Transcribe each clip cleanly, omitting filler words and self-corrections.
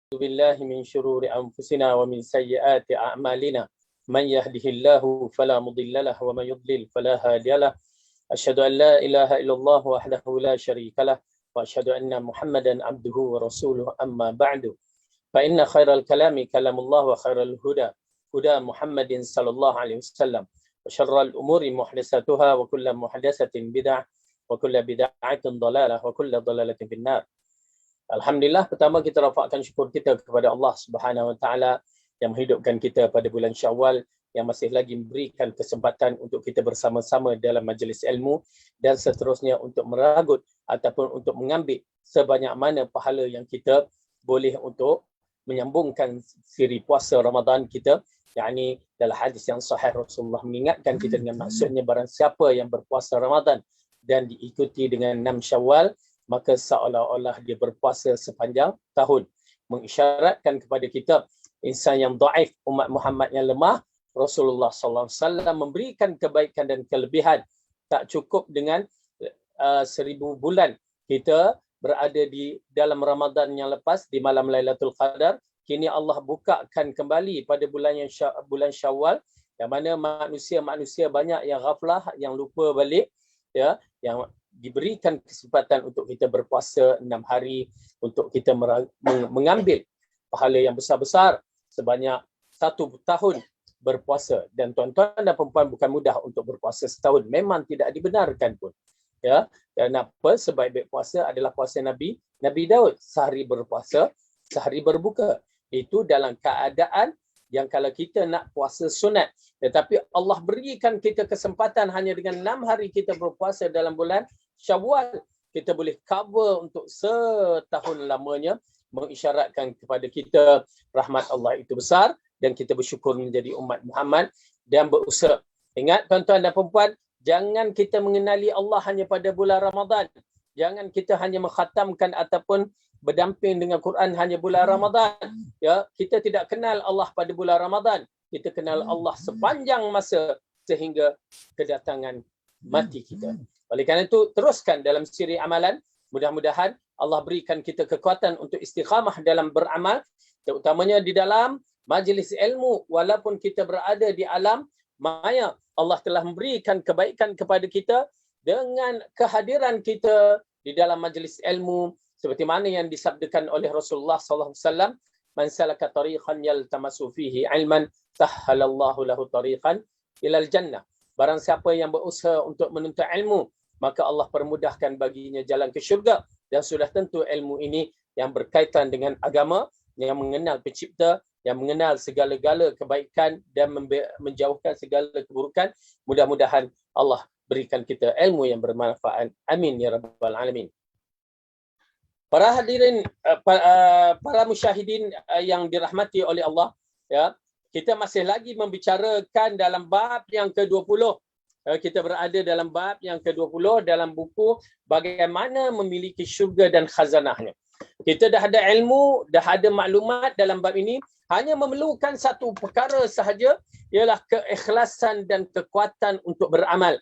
بالله من شرور أنفسنا ومن سيئات أعمالنا من يهده الله فلا مضل له ومن يضلل فلا هادي له أشهد أن لا إله إلا الله وحده لا شريك له وأشهد أن محمدا عبده ورسوله أما بعد فإن خير الكلام كلام الله وخير الهدى هدى محمد صلى الله عليه وسلم وشر الأمور محدثاتها وكل محدثة بدعة وكل بدعة ضلالة وكل ضلالة في النار. Alhamdulillah, pertama kita rafakkan syukur kita kepada Allah Subhanahu Wa Taala yang menghidupkan kita pada bulan Syawal, yang masih lagi memberikan kesempatan untuk kita bersama-sama dalam majlis ilmu dan seterusnya untuk meragut ataupun untuk mengambil sebanyak mana pahala yang kita boleh untuk menyambungkan siri puasa Ramadan kita. Yakni dalam hadis yang sahih Rasulullah mengingatkan kita dengan maksudnya barang siapa yang berpuasa Ramadan dan diikuti dengan 6 Syawal, maka seolah-olah dia berpuasa sepanjang tahun. Mengisyaratkan kepada kita, insan yang dhaif, umat Muhammad yang lemah, Rasulullah sallallahu alaihi wasallam memberikan kebaikan dan kelebihan. Tak cukup dengan 1000 bulan kita berada di dalam Ramadan yang lepas, di malam Lailatul Qadar. Kini Allah bukakan kembali pada bulan Syawal, yang mana manusia banyak yang ghaflah, yang lupa balik, ya, yang diberikan kesempatan untuk kita berpuasa 6 hari, untuk kita mengambil pahala yang besar-besar sebanyak 1 tahun berpuasa. Dan tuan-tuan dan perempuan, bukan mudah untuk berpuasa setahun, memang tidak dibenarkan pun, ya. Kenapa? Sebaik-baik puasa adalah puasa Nabi Daud, sehari berpuasa, sehari berbuka. Itu dalam keadaan yang kalau kita nak puasa sunat, tetapi Allah berikan kita kesempatan hanya dengan 6 hari kita berpuasa dalam bulan Syawal, kita boleh cover untuk setahun lamanya, mengisyaratkan kepada kita rahmat Allah itu besar dan kita bersyukur menjadi umat Muhammad dan berusaha. Ingat tuan-tuan dan perempuan, jangan kita mengenali Allah hanya pada bulan Ramadan. Jangan kita hanya mengkhatamkan ataupun berdamping dengan Quran hanya bulan Ramadan. Ya, kita tidak kenal Allah pada bulan Ramadan. Kita kenal Allah sepanjang masa sehingga kedatangan mati kita. Oleh kerana itu, teruskan dalam siri amalan. Mudah-mudahan Allah berikan kita kekuatan untuk istiqamah dalam beramal, terutamanya di dalam majlis ilmu. Walaupun kita berada di alam maya, Allah telah memberikan kebaikan kepada kita dengan kehadiran kita di dalam majlis ilmu, seperti mana yang disabdakan oleh Rasulullah sallallahu alaihi wasallam, man salaka tariqan yaltamasu fihi ilman sahhalallahu lahu tariqan ilal jannah. Barang siapa yang berusaha untuk menuntut ilmu, maka Allah permudahkan baginya jalan ke syurga. Dan sudah tentu ilmu ini yang berkaitan dengan agama, yang mengenal pencipta, yang mengenal segala-gala kebaikan dan menjauhkan segala keburukan. Mudah-mudahan Allah berikan kita ilmu yang bermanfaat. Amin ya rabbal alamin. Para hadirin, para musyahidin yang dirahmati oleh Allah, ya, kita masih lagi membicarakan dalam bab yang ke-20. Kita berada dalam bab yang ke-20 dalam buku bagaimana memiliki syurga dan khazanahnya. Kita dah ada ilmu, dah ada maklumat dalam bab ini. Hanya memerlukan satu perkara sahaja, ialah keikhlasan dan kekuatan untuk beramal.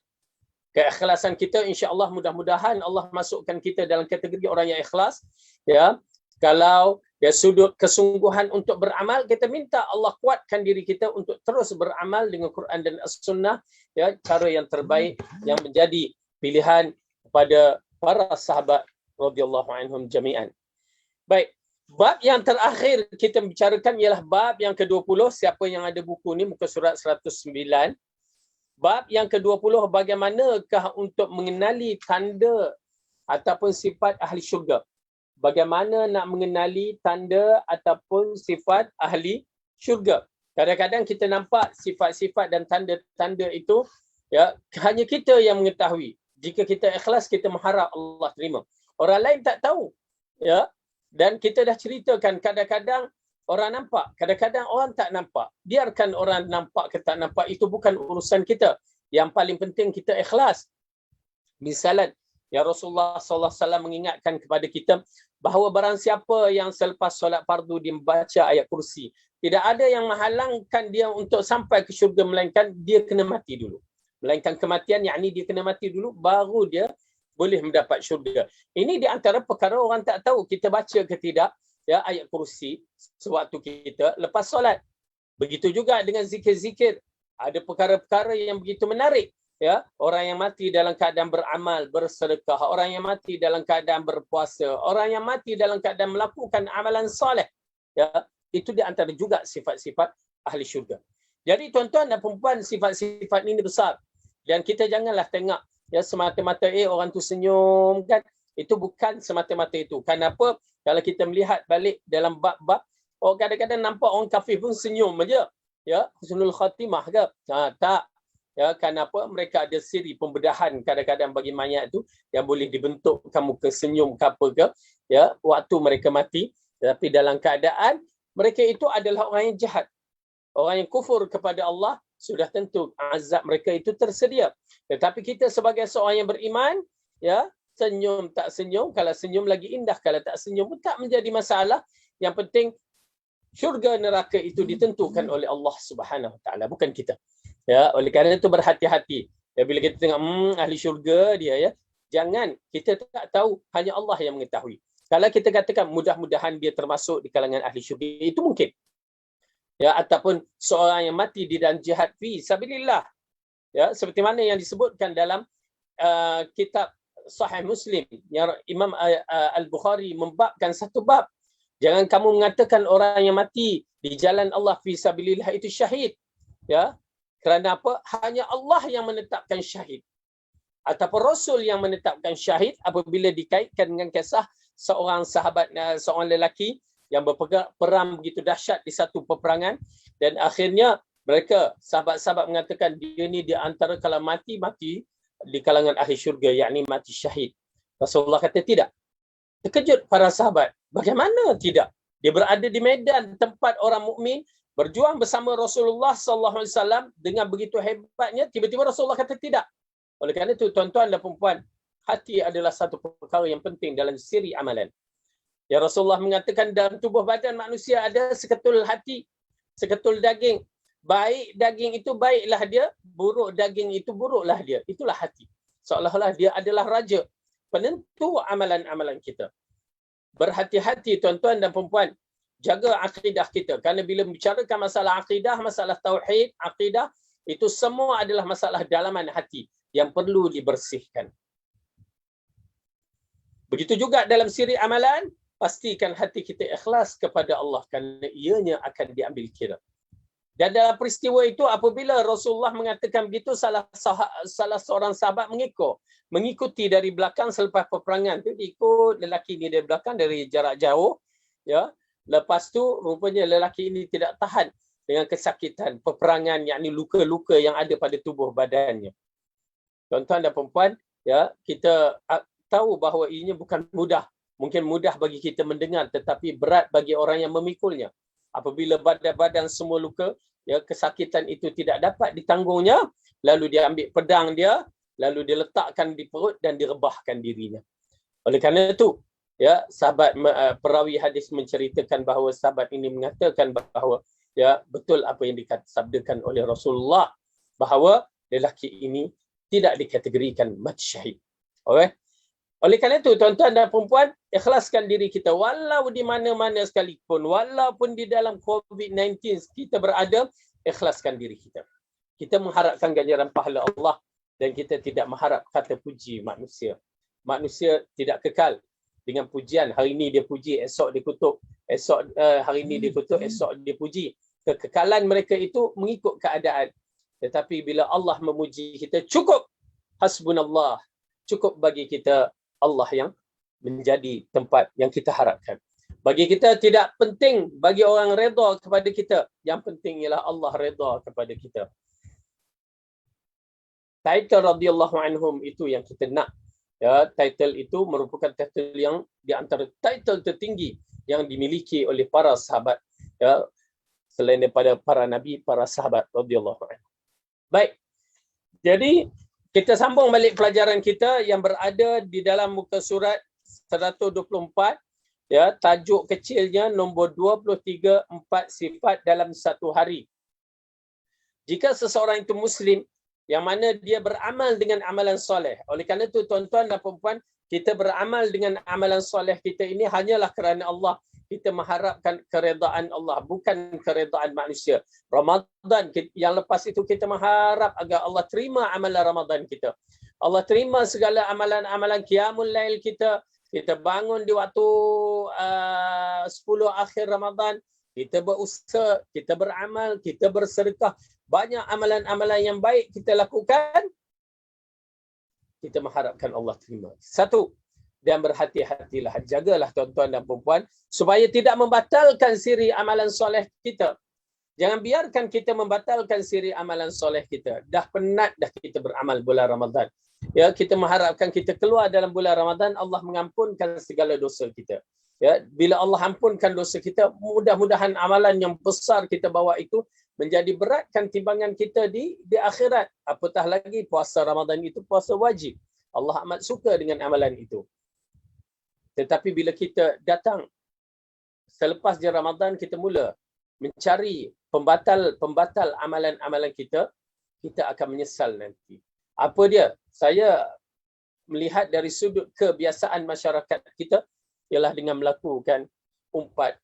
Keikhlasan kita, insya-Allah, mudah-mudahan Allah masukkan kita dalam kategori orang yang ikhlas, ya. Kalau ya sudut kesungguhan untuk beramal, kita minta Allah kuatkan diri kita untuk terus beramal dengan Quran dan As-Sunnah, ya, cara yang terbaik yang menjadi pilihan kepada para sahabat radhiyallahu anhum jami'an. Baik, bab yang terakhir kita bicarakan ialah bab yang ke-20. Siapa yang ada buku ni, muka surat 109. Bab yang ke-20, bagaimanakah untuk mengenali tanda ataupun sifat ahli syurga. Bagaimana nak mengenali tanda ataupun sifat ahli syurga. Kadang-kadang kita nampak sifat-sifat dan tanda-tanda itu, ya, hanya kita yang mengetahui. Jika kita ikhlas, kita mengharap Allah terima. Orang lain tak tahu, ya. Dan kita dah ceritakan, kadang-kadang orang nampak, kadang-kadang orang tak nampak. Biarkan orang nampak ke tak nampak, itu bukan urusan kita. Yang paling penting kita ikhlas. Misalan, ya, Rasulullah sallallahu alaihi wasallam mengingatkan kepada kita bahawa barang siapa yang selepas solat fardu dia membaca ayat kursi, tidak ada yang menghalangkan dia untuk sampai ke syurga, melainkan dia kena mati dulu. Melainkan kematian, yakni dia kena mati dulu, baru dia boleh mendapat syurga. Ini di antara perkara orang tak tahu, kita baca ke tidak, ya ayat kursi sewaktu kita lepas solat. Begitu juga dengan zikir-zikir. Ada perkara-perkara yang begitu menarik. Ya, orang yang mati dalam keadaan beramal, bersedekah, orang yang mati dalam keadaan berpuasa, orang yang mati dalam keadaan melakukan amalan soleh. Ya, itu di antara juga sifat-sifat ahli syurga. Jadi tuan-tuan dan perempuan, sifat-sifat ini besar. Dan kita janganlah tengok ya semata-mata orang tu senyum kan. Itu bukan semata-mata itu. Kenapa? Kalau kita melihat balik dalam bab-bab, kadang-kadang nampak orang kafir pun senyum aja. Ya, husnul khatimah ke? Tak. Ya, kenapa? Mereka ada siri pembedahan kadang-kadang bagi mayat itu yang boleh dibentukkan muka senyum ke apa ke, ya, waktu mereka mati. Tapi dalam keadaan mereka itu adalah orang yang jahat. Orang yang kufur kepada Allah, sudah tentu azab mereka itu tersedia. Tetapi kita sebagai seorang yang beriman, ya, senyum tak senyum, kalau senyum lagi indah, kalau tak senyum pun tak menjadi masalah. Yang penting syurga neraka itu ditentukan oleh Allah Subhanahu Wa Taala, bukan kita. Ya, oleh kerana itu berhati-hati. Ya, bila kita tengok ahli syurga dia, ya, jangan, kita tak tahu, hanya Allah yang mengetahui. Kalau kita katakan mudah-mudahan dia termasuk di kalangan ahli syurga, itu mungkin. Ya, ataupun seorang yang mati di dalam jihad fi sabilillah. Ya, seperti mana yang disebutkan dalam kitab Sahih Muslim, yang Imam Al-Bukhari membabkan satu bab. Jangan kamu mengatakan orang yang mati di jalan Allah fi sabilillah itu syahid. Ya. Kerana apa? Hanya Allah yang menetapkan syahid. Ataupun Rasul yang menetapkan syahid apabila dikaitkan dengan kisah seorang sahabat, seorang lelaki yang berperang begitu dahsyat di satu peperangan, dan akhirnya mereka, sahabat-sahabat mengatakan dia ni di antara kalau mati di kalangan ahli syurga, yakni mati syahid. Rasulullah kata tidak. Terkejut para sahabat. Bagaimana tidak? Dia berada di medan tempat orang mukmin, berjuang bersama Rasulullah SAW dengan begitu hebatnya, tiba-tiba Rasulullah kata tidak. Oleh kerana itu, tuan-tuan dan perempuan, hati adalah satu perkara yang penting dalam siri amalan. Ya, Rasulullah mengatakan dalam tubuh badan manusia ada seketul hati, seketul daging. Baik daging itu baiklah dia, buruk daging itu buruklah dia. Itulah hati. Seolah-olah dia adalah raja, penentu amalan-amalan kita. Berhati-hati tuan-tuan dan perempuan. Jaga akidah kita. Kerana bila bicarakan masalah akidah, masalah tauhid, akidah, itu semua adalah masalah dalaman hati yang perlu dibersihkan. Begitu juga dalam siri amalan, pastikan hati kita ikhlas kepada Allah kerana ianya akan diambil kira. Dan dalam peristiwa itu, apabila Rasulullah mengatakan begitu, salah seorang sahabat mengikuti dari belakang selepas peperangan tu, ikut lelaki ini dari belakang dari jarak jauh, ya. Lepas tu rupanya lelaki ini tidak tahan dengan kesakitan peperangan, yakni luka-luka yang ada pada tubuh badannya. Tuan-tuan dan perempuan, ya, kita tahu bahawa ianya bukan mudah. Mungkin mudah bagi kita mendengar, tetapi berat bagi orang yang memikulnya. Apabila badan-badan semua luka, ya, kesakitan itu tidak dapat ditanggungnya, lalu dia ambil pedang dia, lalu diletakkan di perut dan direbahkan dirinya. Oleh kerana itu, ya, sahabat perawi hadis menceritakan bahawa sahabat ini mengatakan bahawa, ya, betul apa yang disabdakan oleh Rasulullah, bahawa lelaki ini tidak dikategorikan mati syahid. Alright? Oleh kerana itu, tuan-tuan dan perempuan, ikhlaskan diri kita. Walau di mana-mana sekalipun, walaupun di dalam COVID-19 kita berada, ikhlaskan diri kita. Kita mengharapkan ganjaran pahala Allah dan kita tidak mengharap kata puji manusia. Manusia tidak kekal dengan pujian. Hari ini dia puji, esok dia kutuk. Hari ini dia kutuk, esok dia puji. Kekekalan mereka itu mengikut keadaan. Tetapi bila Allah memuji kita, cukup. Hasbunallah. Cukup bagi kita Allah yang menjadi tempat yang kita harapkan. Bagi kita tidak penting bagi orang redha kepada kita. Yang penting ialah Allah redha kepada kita. Title radhiyallahu anhum itu yang kita nak. Ya, title itu merupakan title yang di antara title tertinggi yang dimiliki oleh para sahabat. Ya, selain daripada para nabi, para sahabat radhiyallahu anhum. Baik. Jadi kita sambung balik pelajaran kita yang berada di dalam muka surat 124. Ya, tajuk kecilnya nombor 23, 4 sifat dalam satu hari. Jika seseorang itu Muslim, yang mana dia beramal dengan amalan soleh. Oleh kerana itu, tuan-tuan dan perempuan, kita beramal dengan amalan soleh kita ini hanyalah kerana Allah. kita mengharapkan keredaan Allah, bukan keredaan manusia. Ramadan yang lepas itu kita mengharap agar Allah terima amalan Ramadan kita. Allah terima segala amalan-amalan qiyamul lail kita. Kita bangun di waktu 10 akhir Ramadan, kita berusaha, kita beramal, kita bersedekah. Banyak amalan-amalan yang baik kita lakukan. Kita mengharapkan Allah terima. Satu, dan berhati-hatilah, jagalah tuan-tuan dan puan-puan supaya tidak membatalkan siri amalan soleh kita. Jangan biarkan kita membatalkan siri amalan soleh kita. Dah penat dah kita beramal bulan Ramadan. Ya, kita mengharapkan kita keluar dalam bulan Ramadan, Allah mengampunkan segala dosa kita. Ya, bila Allah ampunkan dosa kita, mudah-mudahan amalan yang besar kita bawa itu menjadi beratkan timbangan kita di akhirat. Apatah lagi puasa Ramadan itu puasa wajib. Allah amat suka dengan amalan itu. Tetapi bila kita datang selepas je Ramadan, kita mula mencari pembatal amalan-amalan kita, kita akan menyesal nanti. Apa dia? Saya melihat dari sudut kebiasaan masyarakat kita ialah dengan melakukan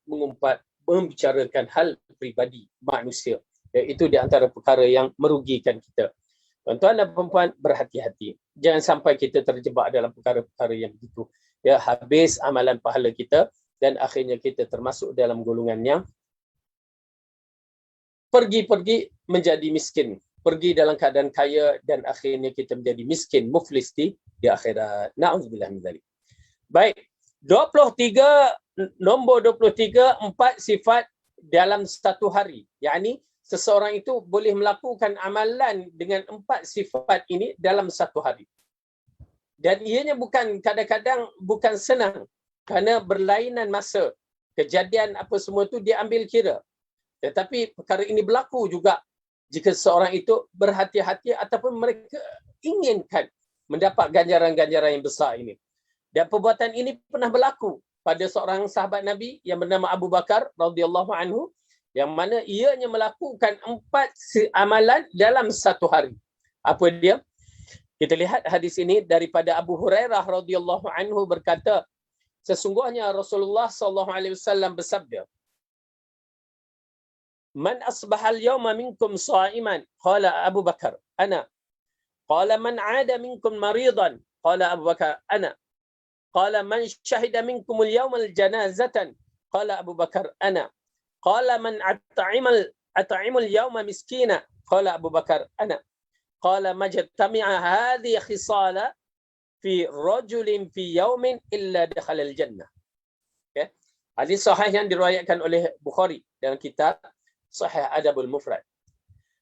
mengumpat, membicarakan hal peribadi manusia. Itu di antara perkara yang merugikan kita. Tuan-tuan dan puan-puan, berhati-hati. Jangan sampai kita terjebak dalam perkara-perkara yang begitu. Ya, habis amalan pahala kita dan akhirnya kita termasuk dalam golongan yang pergi menjadi miskin. Pergi dalam keadaan kaya dan akhirnya kita menjadi miskin, muflis di akhirat. Na'udzubillah min dzalik. Baik, nombor 23, 4 sifat dalam satu hari. Yakni seseorang itu boleh melakukan amalan dengan 4 sifat ini dalam satu hari. Dan ianya kadang-kadang bukan senang kerana berlainan masa. Kejadian apa semua itu dia ambil kira. Tetapi perkara ini berlaku juga jika seorang itu berhati-hati ataupun mereka inginkan mendapat ganjaran-ganjaran yang besar ini. Dan perbuatan ini pernah berlaku pada seorang sahabat Nabi yang bernama Abu Bakar radhiyallahu anhu, yang mana ianya melakukan 4 amalan dalam satu hari. Apa dia? Kita lihat hadis ini daripada Abu Hurairah radhiyallahu anhu berkata, sesungguhnya Rasulullah sallallahu alaihi wasallam bersabda, "Man asbaha al-yawma minkum sha'iman?" Qala Abu Bakar, "Ana." Qala "Man 'ada minkum maridan?" Qala Abu Bakar, "Ana." Qala "Man shahida minkum al-yawma al-janazatan?" Qala Abu Bakar, "Ana." Qala "Man at'ama al-yawma miskina?" Qala Abu Bakar, "Ana." Qala "Majtami'a hadhihi khisala fi rajulin fi yawmin illa dakhala al-jannah." Okay. Hadis sahih yang diriwayatkan oleh Bukhari dalam kitab Sahih Adabul Mufrad.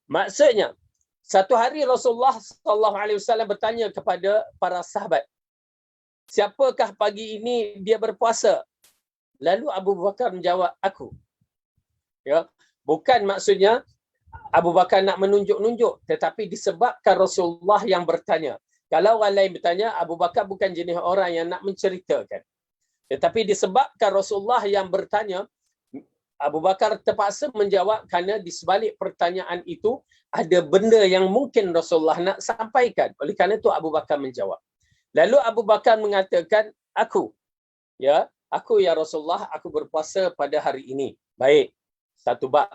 Maksudnya, satu hari Rasulullah sallallahu alaihi wasallam bertanya kepada para sahabat, siapakah pagi ini dia berpuasa? Lalu Abu Bakar menjawab, aku. Ya, bukan maksudnya Abu Bakar nak menunjuk-nunjuk, tetapi disebabkan Rasulullah yang bertanya. Kalau orang lain bertanya, Abu Bakar bukan jenis orang yang nak menceritakan. Tetapi disebabkan Rasulullah yang bertanya, Abu Bakar terpaksa menjawab kerana di sebalik pertanyaan itu ada benda yang mungkin Rasulullah nak sampaikan. Oleh kerana itu Abu Bakar menjawab. Lalu Abu Bakar mengatakan, aku ya Rasulullah, aku berpuasa pada hari ini. Baik, satu bab.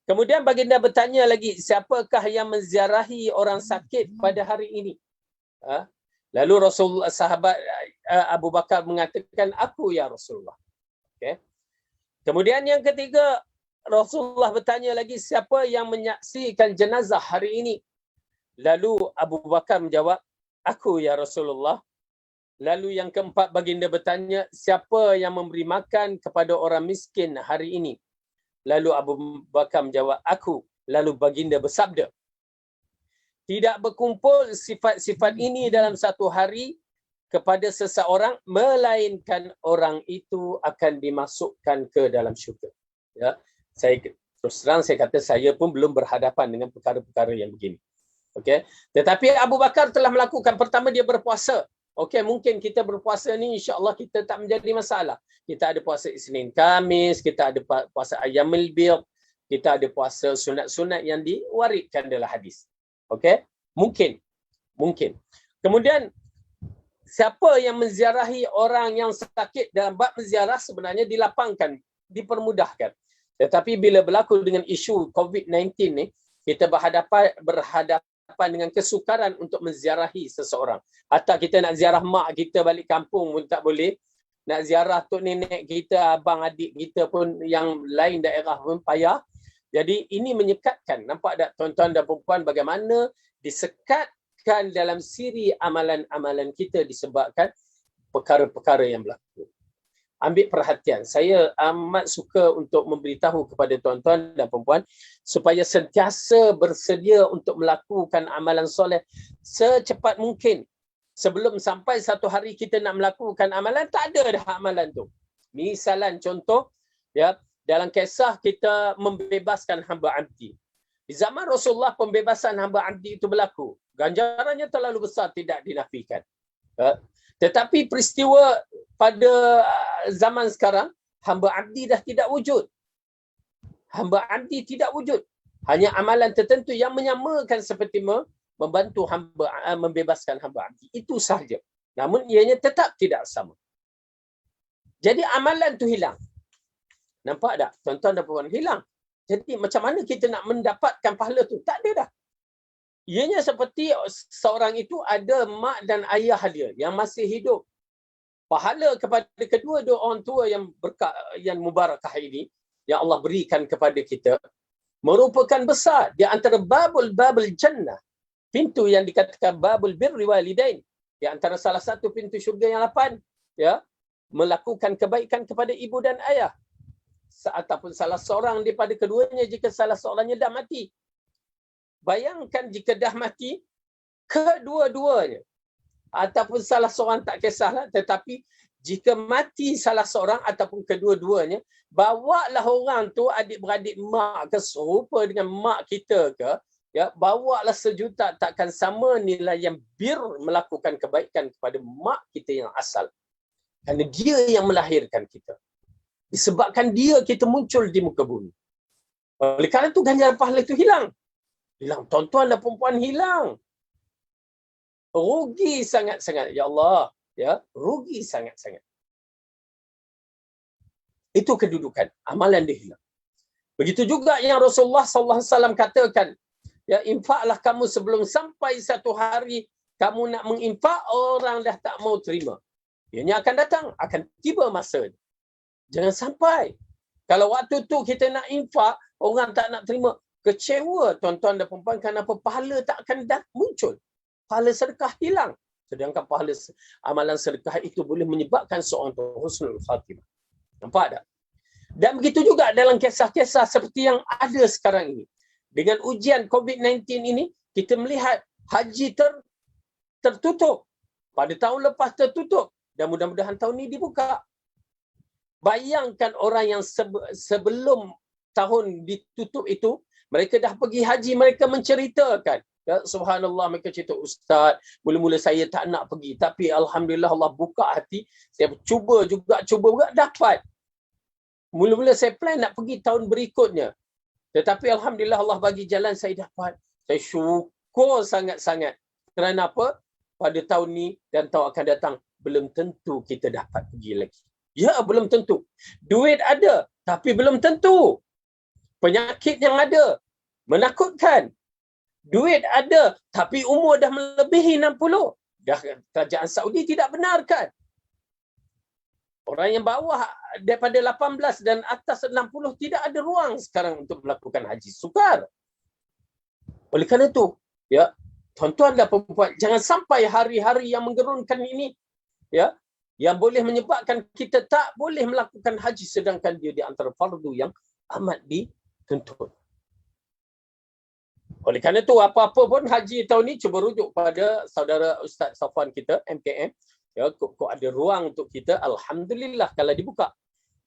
Kemudian baginda bertanya lagi, siapakah yang menziarahi orang sakit pada hari ini? Lalu sahabat Abu Bakar mengatakan, aku ya Rasulullah. Okay. Kemudian yang ketiga, Rasulullah bertanya lagi, siapa yang menyaksikan jenazah hari ini? Lalu Abu Bakar menjawab, aku ya Rasulullah. Lalu yang keempat, baginda bertanya, siapa yang memberi makan kepada orang miskin hari ini? Lalu Abu Bakar menjawab, aku. Lalu baginda bersabda, tidak berkumpul sifat-sifat ini dalam satu hari kepada seseorang, melainkan orang itu akan dimasukkan ke dalam syurga. Ya, terus terang saya kata, saya pun belum berhadapan dengan perkara-perkara yang begini. Okey, tetapi Abu Bakar telah melakukan. Pertama, dia berpuasa. Okey, mungkin kita berpuasa ni insya-Allah kita tak menjadi masalah. Kita ada puasa Isnin Khamis, kita ada puasa Ayyamul Bid, kita ada puasa sunat-sunat yang diwariskan dalam hadis. Okey, mungkin. Kemudian siapa yang menziarahi orang yang sakit dalam bab menziarah sebenarnya dilapangkan, dipermudahkan. Tetapi bila berlaku dengan isu COVID-19 ni, kita berhadapan dengan kesukaran untuk menziarahi seseorang. Hatta kita nak ziarah mak kita balik kampung pun tak boleh. Nak ziarah tok nenek kita, abang adik kita pun yang lain daerah pun payah. Jadi ini menyekatkan. Nampak tak tuan-tuan dan puan bagaimana disekatkan dalam siri amalan-amalan kita disebabkan perkara-perkara yang berlaku. Ambil perhatian. Saya amat suka untuk memberitahu kepada tuan-tuan dan puan supaya sentiasa bersedia untuk melakukan amalan soleh secepat mungkin. Sebelum sampai satu hari kita nak melakukan amalan, tak ada dah amalan tu. Misalan contoh, ya, dalam kisah kita membebaskan hamba abdi. Di zaman Rasulullah pembebasan hamba abdi itu berlaku. Ganjarannya terlalu besar, tidak dinafikan. Tetapi peristiwa pada zaman sekarang, hamba abdi dah tidak wujud. Hamba abdi tidak wujud. Hanya amalan tertentu yang menyamakan seperti membantu hamba, membebaskan hamba abdi. Itu sahaja. Namun ianya tetap tidak sama. Jadi amalan tu hilang. Nampak tak? Tuan-tuan dan puan, hilang. Jadi macam mana kita nak mendapatkan pahala tu? Tak ada dah. Ianya seperti seorang itu ada mak dan ayah dia yang masih hidup. Pahala kepada kedua-dua orang tua yang yang mubarakah ini, yang Allah berikan kepada kita, merupakan besar. Di antara babul jannah, pintu yang dikatakan babul birri walidain, di antara salah satu pintu syurga yang 8, ya, melakukan kebaikan kepada ibu dan ayah. Ataupun salah seorang daripada keduanya jika salah seorangnya dah mati. Bayangkan jika dah mati kedua-duanya, ataupun salah seorang tak kisahlah, tetapi jika mati salah seorang ataupun kedua-duanya, bawalah orang tu adik-beradik mak ke serupa dengan mak kita ke, ya, bawalah sejuta, takkan sama nilai yang melakukan kebaikan kepada mak kita yang asal. Kerana dia yang melahirkan kita. Disebabkan dia kita muncul di muka bumi. Oleh kerana itu ganjaran pahala itu hilang. Hilang. Tuan-tuan dan perempuan, hilang. Rugi sangat-sangat. Ya Allah. Ya, rugi sangat-sangat. Itu kedudukan. Amalan dia hilang. Begitu juga yang Rasulullah SAW katakan. Ya, infaklah kamu sebelum sampai satu hari kamu nak menginfak, orang dah tak mau terima. Ianya akan datang. Akan tiba masa. Jangan sampai. Kalau waktu tu kita nak infak, orang tak nak terima. Kecewa tuan-tuan dan perempuan, kenapa pahala tak akan muncul. Pahala sedekah hilang. Sedangkan pahala amalan sedekah itu boleh menyebabkan seorang tu husnul khatimah. Nampak tak? Dan begitu juga dalam kisah-kisah seperti yang ada sekarang ini. Dengan ujian COVID-19 ini, kita melihat haji tertutup. Pada tahun lepas tertutup. Dan mudah-mudahan tahun ini dibuka. Bayangkan orang yang sebelum tahun ditutup itu, mereka dah pergi haji, mereka menceritakan. Ya, subhanallah, mereka cerita, Ustaz, mula-mula saya tak nak pergi. Tapi Alhamdulillah Allah buka hati. Saya cuba juga, dapat. Mula-mula saya plan nak pergi tahun berikutnya. Tetapi Alhamdulillah Allah bagi jalan, saya dapat. Saya syukur sangat-sangat. Kerana apa? Pada tahun ni dan tahun akan datang, belum tentu kita dapat pergi lagi. Ya, belum tentu. Duit ada, tapi belum tentu. Penyakit yang ada, menakutkan. Duit ada, tapi umur dah melebihi 60. Dah kerajaan Saudi tidak benarkan. Orang yang bawah daripada 18 dan atas 60 tidak ada ruang sekarang untuk melakukan haji. Sukar. Oleh kerana itu, ya, tuan-tuan dan perempuan, jangan sampai hari-hari yang menggerunkan ini, ya, yang boleh menyebabkan kita tak boleh melakukan haji sedangkan dia di antara fardu yang amat dituntut. Oleh kerana itu, apa-apa pun haji tahun ni cuba rujuk pada saudara Ustaz Safwan kita, MKM. Ya, kok ada ruang untuk kita, alhamdulillah kalau dibuka.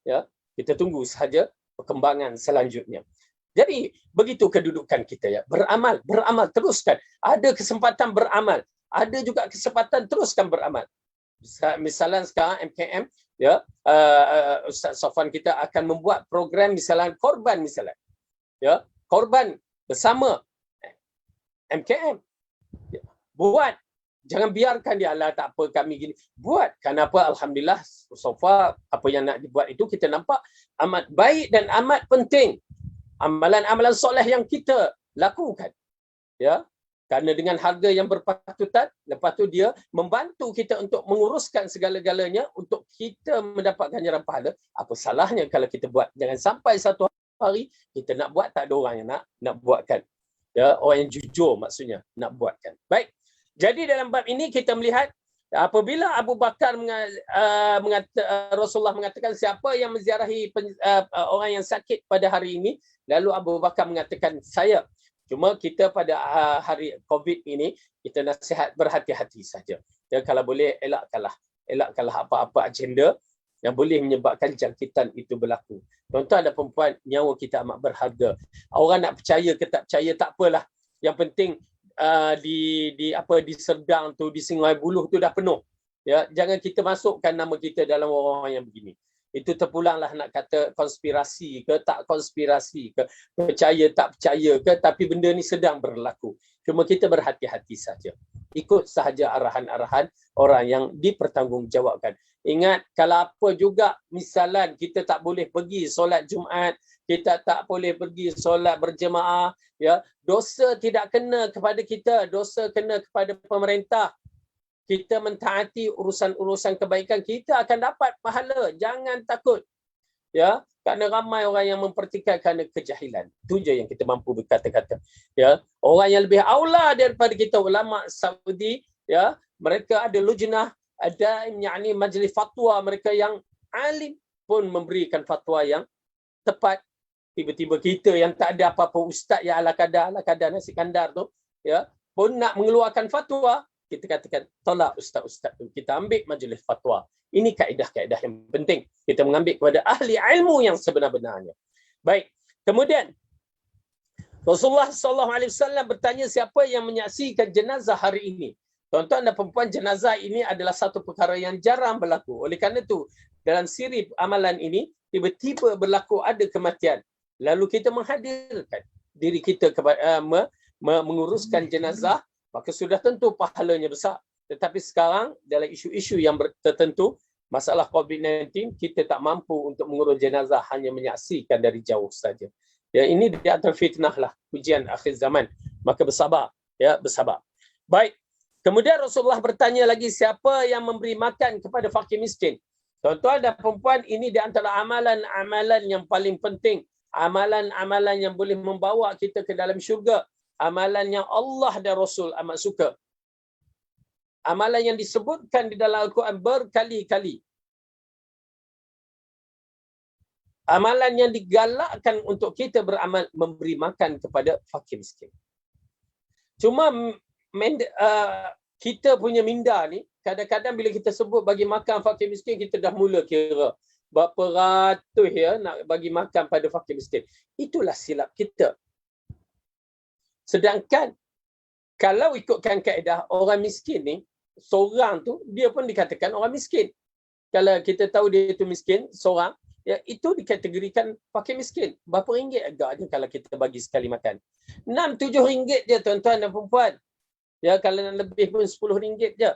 Ya, kita tunggu sahaja perkembangan selanjutnya. Jadi, begitu kedudukan kita, ya. Beramal, teruskan. Ada kesempatan beramal, ada juga kesempatan teruskan beramal. Misalnya sekarang MKM, ya, Ustaz Safwan kita akan membuat program misalnya korban misalnya. Ya, korban bersama MKM. Ya, buat Jangan biarkan dia, alah tak apa kami gini. Buat. Kenapa? Alhamdulillah, so far apa yang nak dibuat itu kita nampak amat baik dan amat penting. Amalan-amalan soleh yang kita lakukan. Ya. Kerana dengan harga yang berpatutan, lepas tu dia membantu kita untuk menguruskan segala-galanya untuk kita mendapat ganjaran pahala. Apa salahnya kalau kita buat? Jangan sampai satu hari kita nak buat, tak ada orang yang nak buatkan. Ya, orang yang jujur maksudnya nak buatkan. Baik. Jadi dalam bab ini kita melihat apabila Abu Bakar Rasulullah mengatakan siapa yang menziarahi orang yang sakit pada hari ini, lalu Abu Bakar mengatakan saya. Cuma kita pada hari COVID ini, kita nasihat berhati-hati saja. Ya, kalau boleh elakkanlah apa-apa agenda yang boleh menyebabkan jangkitan itu berlaku. Tuan-tuan dan perempuan, nyawa kita amat berharga. Orang nak percaya ke tak percaya, tak apalah. Yang penting di Serdang tu, di Sungai Buloh tu dah penuh. Ya, jangan kita masukkan nama kita dalam orang-orang yang begini. Itu terpulanglah nak kata konspirasi ke tak konspirasi ke, percaya tak percaya ke, tapi benda ni sedang berlaku. Cuma kita berhati-hati saja. Ikut sahaja arahan-arahan orang yang dipertanggungjawabkan. Ingat, kalau apa juga, misalan kita tak boleh pergi solat Jumaat, kita tak boleh pergi solat berjemaah, ya, dosa tidak kena kepada kita, dosa kena kepada pemerintah. Kita mentaati urusan-urusan kebaikan, kita akan dapat pahala. Jangan takut. Ya, kerana ramai orang yang mempertikaikan kerana kejahilan. Itu je yang kita mampu berkata-kata. Ya, orang yang lebih aula daripada kita, ulama Saudi, ya, mereka ada lujnah, ada majlis fatwa, mereka yang alim pun memberikan fatwa yang tepat. Tiba-tiba kita yang tak ada apa-apa, ustaz yang ala kadar nasi kandar tu, ya, pun nak mengeluarkan fatwa, kita katakan tolak ustaz-ustaz tu, kita ambil majlis fatwa. Ini kaedah-kaedah yang penting. Kita mengambil kepada ahli ilmu yang sebenar-benarnya. Baik. Kemudian Rasulullah SAW bertanya siapa yang menyaksikan jenazah hari ini. Tuan-tuan dan perempuan, jenazah ini adalah satu perkara yang jarang berlaku. Oleh kerana itu, dalam siri amalan ini, tiba-tiba berlaku ada kematian. Lalu kita menghadirkan diri kita menguruskan jenazah, maka sudah tentu pahalanya besar. Tetapi sekarang dalam isu-isu yang tertentu, masalah COVID-19, kita tak mampu untuk mengurus jenazah, hanya menyaksikan dari jauh saja. Ya, ini di antara fitnah lah, ujian akhir zaman. Maka bersabar, ya, bersabar. Baik. Kemudian Rasulullah bertanya lagi, siapa yang memberi makan kepada fakir miskin? Tuan-tuan dan perempuan, ini di antara amalan-amalan yang paling penting. Amalan-amalan yang boleh membawa kita ke dalam syurga. Amalan yang Allah dan Rasul amat suka. Amalan yang disebutkan di dalam Al-Quran berkali-kali. Amalan yang digalakkan untuk kita beramal, memberi makan kepada fakir miskin. Cuma kita punya minda ni, kadang-kadang bila kita sebut bagi makan fakir miskin, kita dah mula kira berapa ratus ya nak bagi makan pada fakir miskin. Itulah silap kita. Sedangkan kalau ikutkan kaedah, orang miskin ni, seorang tu, dia pun dikatakan orang miskin. Kalau kita tahu dia itu miskin, seorang, ya, itu dikategorikan fakir miskin. Berapa ringgit agaknya kalau kita bagi sekali makan? 6-7 ringgit je tuan-tuan dan perempuan. Ya, kalau lebih pun 10 ringgit je.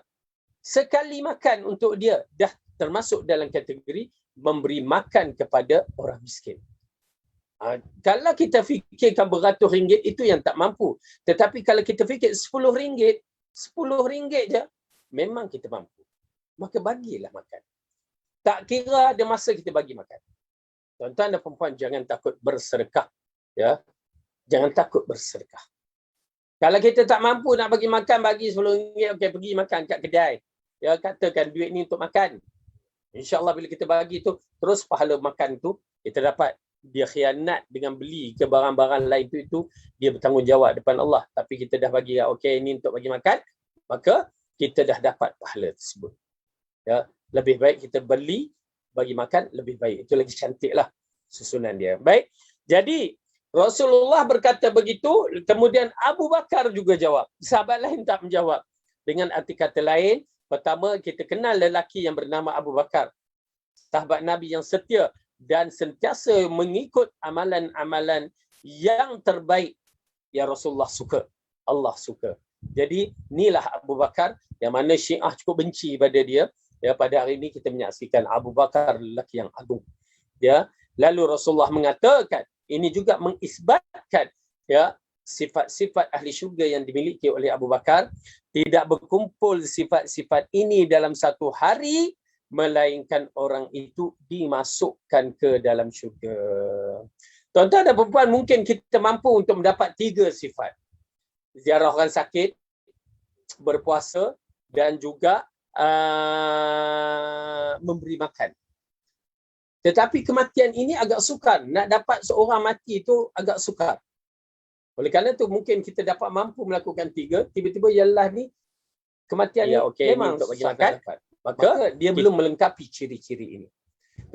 Sekali makan untuk dia dah termasuk dalam kategori memberi makan kepada orang miskin. Kalau kita fikirkan beratus ringgit, itu yang tak mampu. Tetapi kalau kita fikir 10 ringgit je, memang kita mampu. Maka bagilah makan. Tak kira ada masa kita bagi makan. Tuan-tuan dan perempuan, jangan takut bersedekah. Ya, jangan takut bersedekah. Kalau kita tak mampu nak bagi makan, bagi 10 ringgit, okey, pergi makan kat kedai. Ya, katakan duit ni untuk makan. InsyaAllah bila kita bagi tu, terus pahala makan tu, kita dapat. Dia khianat dengan beli ke barang-barang lain tu, dia bertanggungjawab depan Allah. Tapi kita dah bagi, okey, ini untuk bagi makan, maka kita dah dapat pahala tersebut. Ya, lebih baik kita beli, bagi makan, lebih baik. Itu lagi cantiklah susunan dia. Baik, jadi Rasulullah berkata begitu, kemudian Abu Bakar juga jawab. Sahabat lain tak menjawab. Dengan arti kata lain, pertama kita kenal lelaki yang bernama Abu Bakar. Sahabat Nabi yang setia dan sentiasa mengikut amalan-amalan yang terbaik yang Rasulullah suka. Allah suka. Jadi inilah Abu Bakar yang mana Syiah cukup benci pada dia. Ya, pada hari ini kita menyaksikan Abu Bakar lelaki yang agung. Ya, lalu Rasulullah mengatakan ini juga mengisbatkan ya sifat-sifat ahli syurga yang dimiliki oleh Abu Bakar, tidak berkumpul sifat-sifat ini dalam satu hari melainkan orang itu dimasukkan ke dalam syurga. Tuan-tuan dan puan, mungkin kita mampu untuk mendapat 3 sifat. Ziarah orang sakit, berpuasa dan juga memberi makan. Tetapi kematian ini agak sukar. Nak dapat seorang mati itu agak sukar. Oleh kerana itu mungkin kita dapat mampu melakukan 3, tiba-tiba ialah ni kematian Ya, okey, memang untuk bagi sangat makan. maka dia belum melengkapi ciri-ciri ini.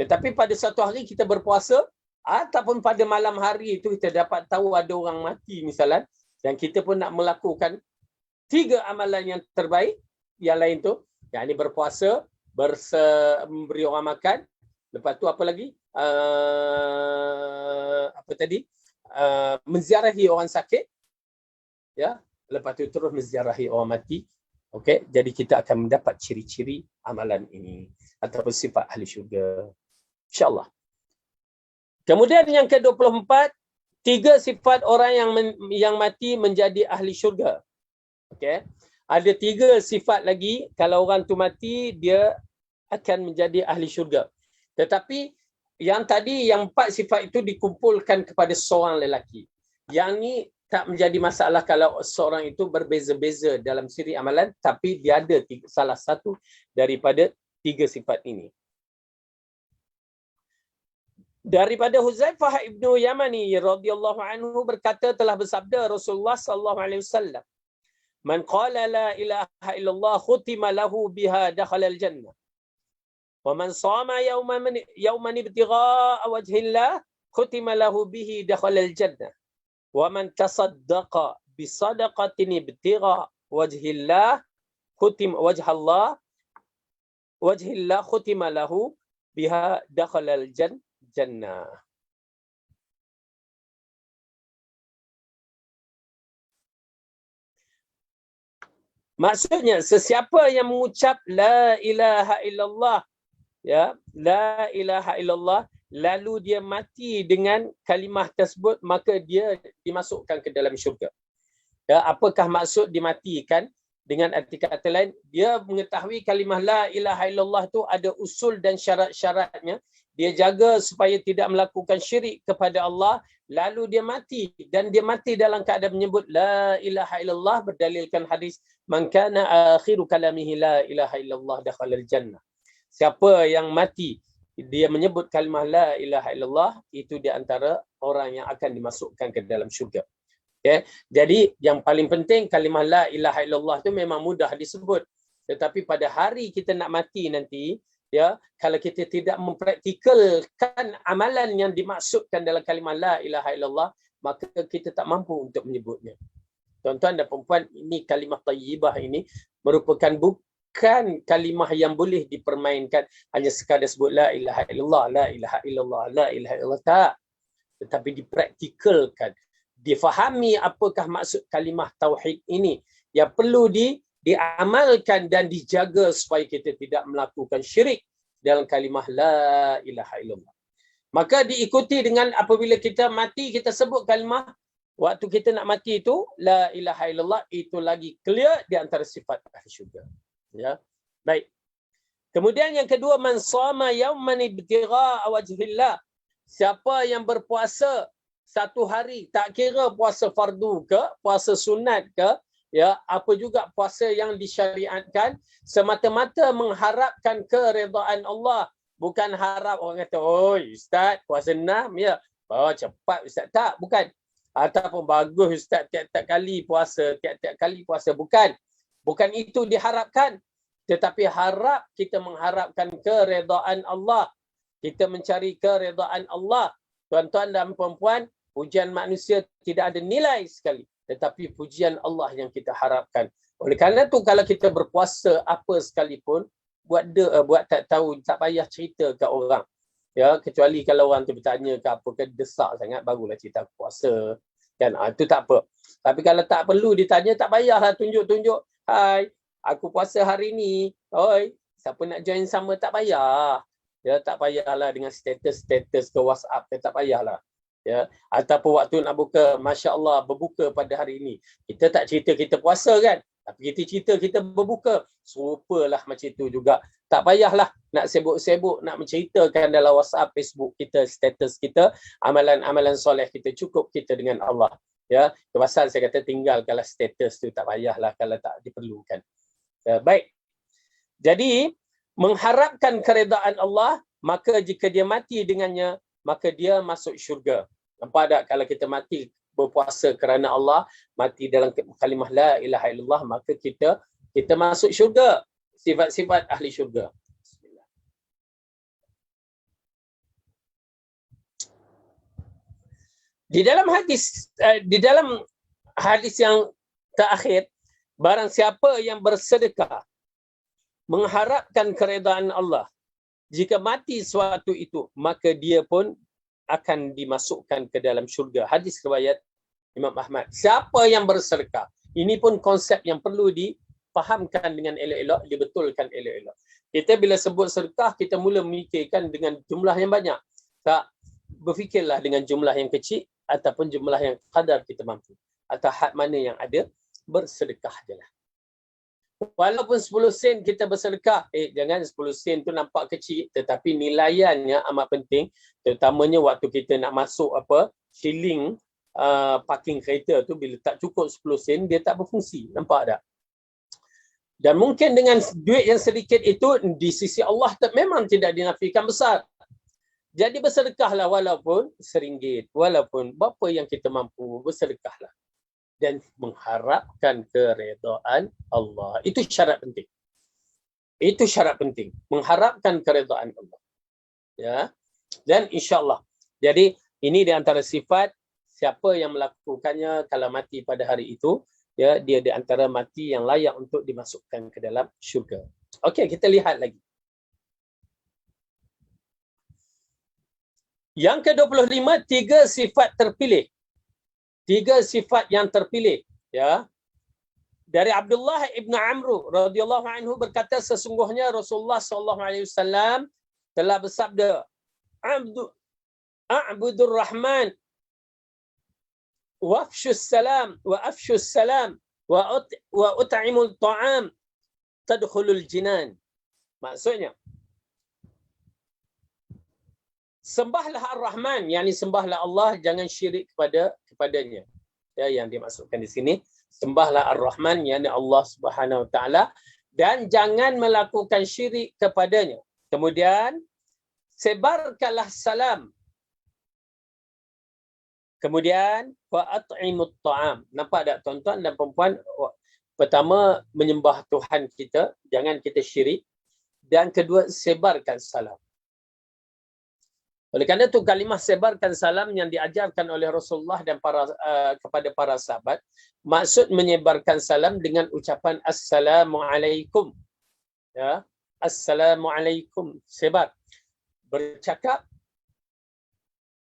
Tetapi pada satu hari kita berpuasa ataupun pada malam hari itu kita dapat tahu ada orang mati misalnya, dan kita pun nak melakukan 3 amalan yang terbaik yang lain tu, yang ini berpuasa, memberi orang makan, lepas tu apa lagi? Apa tadi? Menziarahi orang sakit, ya. Lepas tu terus menziarahi orang mati. Okey, jadi kita akan mendapat ciri-ciri amalan ini ataupun sifat ahli syurga. InsyaAllah. Kemudian yang ke-24, 3 sifat orang yang mati menjadi ahli syurga. Okey. Ada 3 sifat lagi, kalau orang tu mati dia akan menjadi ahli syurga. Tetapi yang tadi, yang 4 sifat itu dikumpulkan kepada seorang lelaki. Yang ni tak menjadi masalah kalau seorang itu berbeza-beza dalam ciri amalan, tapi dia ada salah satu daripada 3 sifat ini. Daripada Huzaifah ibnu Yamani radhiyallahu anhu berkata, telah bersabda Rasulullah sallallahu alaihi wasallam, "Man qala la ilaha illallah khutima lahu biha dakhala al-jannah. Wa man shama yawman ibtigha'a wajhillah khutima lahu bihi dakhala al-jannah. Wa man tasaddaqa bi sadaqatin ibtigha'a wajhillah khutima wajhillah khutima lahu biha dakhala al-jannah." Maksudnya, sesiapa yang mengucap la ilaha illallah, ya, la ilaha illallah, lalu dia mati dengan kalimah tersebut, maka dia dimasukkan ke dalam syurga. Ya, apakah maksud dimatikan? Dengan arti kata lain, dia mengetahui kalimah la ilaha illallah tu ada usul dan syarat-syaratnya. Dia jaga supaya tidak melakukan syirik kepada Allah, lalu dia mati, dan dia mati dalam keadaan menyebut la ilaha illallah, berdalilkan hadis man kana akhiru kalamihi la ilaha illallah dakhalal jannah. Siapa yang mati dia menyebut kalimah la ilaha illallah, itu di antara orang yang akan dimasukkan ke dalam syurga. Okay. Jadi yang paling penting kalimah la ilaha illallah tu memang mudah disebut. Tetapi pada hari kita nak mati nanti, ya, kalau kita tidak mempraktikalkan amalan yang dimaksudkan dalam kalimah la ilaha illallah, maka kita tak mampu untuk menyebutnya. Tuan-tuan dan puan-puan, ini kalimah tayyibah ini merupakan bukan kalimah yang boleh dipermainkan hanya sekadar sebut la ilaha illallah, la ilaha illallah, la ilaha illallah, tak. Tetapi dipraktikalkan, difahami apakah maksud kalimah tauhid ini yang perlu diamalkan dan dijaga supaya kita tidak melakukan syirik dalam kalimah la ilaha illallah. Maka diikuti dengan apabila kita mati, kita sebut kalimah waktu kita nak mati itu la ilaha illallah, itu lagi clear di antara sifat ahli syurga. Ya. Baik. Kemudian yang kedua, man shama yawman ibtigha'a wajhillah. Siapa yang berpuasa satu hari, tak kira puasa fardu ke, puasa sunat ke, ya, apa juga puasa yang disyariatkan, semata-mata mengharapkan keredaan Allah. Bukan harap orang kata, oh Ustaz, puasa 6, ya, oh cepat Ustaz. Tak, bukan. Ataupun bagus Ustaz, tiap-tiap kali puasa. Bukan. Bukan itu diharapkan. Tetapi kita mengharapkan keredaan Allah. Kita mencari keredaan Allah. Tuan-tuan dan puan-puan, pujian manusia tidak ada nilai sekali, tetapi pujian Allah yang kita harapkan. Oleh kerana itu, kalau kita berpuasa apa sekalipun, buat tak tahu, tak payah cerita ke orang. Ya, kecuali kalau orang tu bertanya ke apa ke, desak sangat, barulah cerita puasa. Kan itu tak apa. Tapi kalau tak perlu ditanya, tak payahlah tunjuk-tunjuk. Hai, aku puasa hari ni. Oi, siapa nak join sama, tak payah. Ya, tak payahlah dengan status-status ke WhatsApp, tak payahlah. Ya, ataupun waktu nak buka, masya-Allah berbuka pada hari ini. Kita tak cerita kita puasa kan? Tapi kita cerita kita berbuka. Serupalah macam itu juga. Tak payahlah nak sibuk-sibuk nak menceritakan dalam WhatsApp, Facebook kita, status kita, amalan-amalan soleh kita. Cukup kita dengan Allah. Ya, pasal saya kata tinggalkanlah status tu, tak payahlah kalau tak diperlukan. Ya, baik. Jadi mengharapkan keredaan Allah, maka jika dia mati dengannya, maka dia masuk syurga. Nampak tak, kalau kita mati berpuasa kerana Allah, mati dalam kalimah la ilaha illallah, maka kita masuk syurga. Sifat-sifat ahli syurga. Di dalam hadis yang terakhir, barang siapa yang bersedekah mengharapkan keredaan Allah, jika mati suatu itu, maka dia pun akan dimasukkan ke dalam syurga. Hadis riwayat Imam Ahmad. Siapa yang bersedekah? Ini pun konsep yang perlu difahamkan dengan elok-elok, dibetulkan elok-elok. Kita bila sebut sedekah, kita mula memikirkan dengan jumlah yang banyak. Tak, berfikirlah dengan jumlah yang kecil ataupun jumlah yang kadar kita mampu. Atau had mana yang ada, bersedekah je lah. Walaupun 10 sen kita bersedekah, jangan 10 sen tu nampak kecil, tetapi nilaiannya amat penting, terutamanya waktu kita nak masuk shilling parking kereta tu, bila tak cukup 10 sen, dia tak berfungsi. Nampak tak? Dan mungkin dengan duit yang sedikit itu, di sisi Allah memang tidak dinafikan besar. Jadi bersedekahlah walaupun RM1, walaupun berapa yang kita mampu, bersedekahlah. Dan mengharapkan keredaan Allah. Itu syarat penting. Itu syarat penting. Mengharapkan keredaan Allah. Ya. Dan insya-Allah. Jadi ini di antara sifat siapa yang melakukannya kalau mati pada hari itu, ya, dia di antara mati yang layak untuk dimasukkan ke dalam syurga. Okey, kita lihat lagi. Yang ke-25, 3 sifat terpilih. 3 sifat yang terpilih, ya. Dari Abdullah ibn Amr radhiyallahu anhu berkata, sesungguhnya Rasulullah sallallahu alaihi wasallam telah bersabda, A'budur Rahman wa afshus salam wa ut'imul ta'am tadkhulul jinan. Maksudnya, sembahlah Ar-Rahman, yakni sembahlah Allah, jangan syirik kepadanya. Ya, yang dimaksudkan di sini, sembahlah Ar-Rahman, yakni Allah Subhanahu Wa Taala, dan jangan melakukan syirik kepadanya. Kemudian sebarkanlah salam. Kemudian wa at'imut ta'am. Nampak tak tuan-tuan dan perempuan? Pertama, menyembah Tuhan kita, jangan kita syirik, dan kedua, sebarkan salam. Oleh kerana itu kalimah sebarkan salam yang diajarkan oleh Rasulullah dan kepada para sahabat, maksud menyebarkan salam dengan ucapan Assalamualaikum. Ya, Assalamualaikum, sebar. Bercakap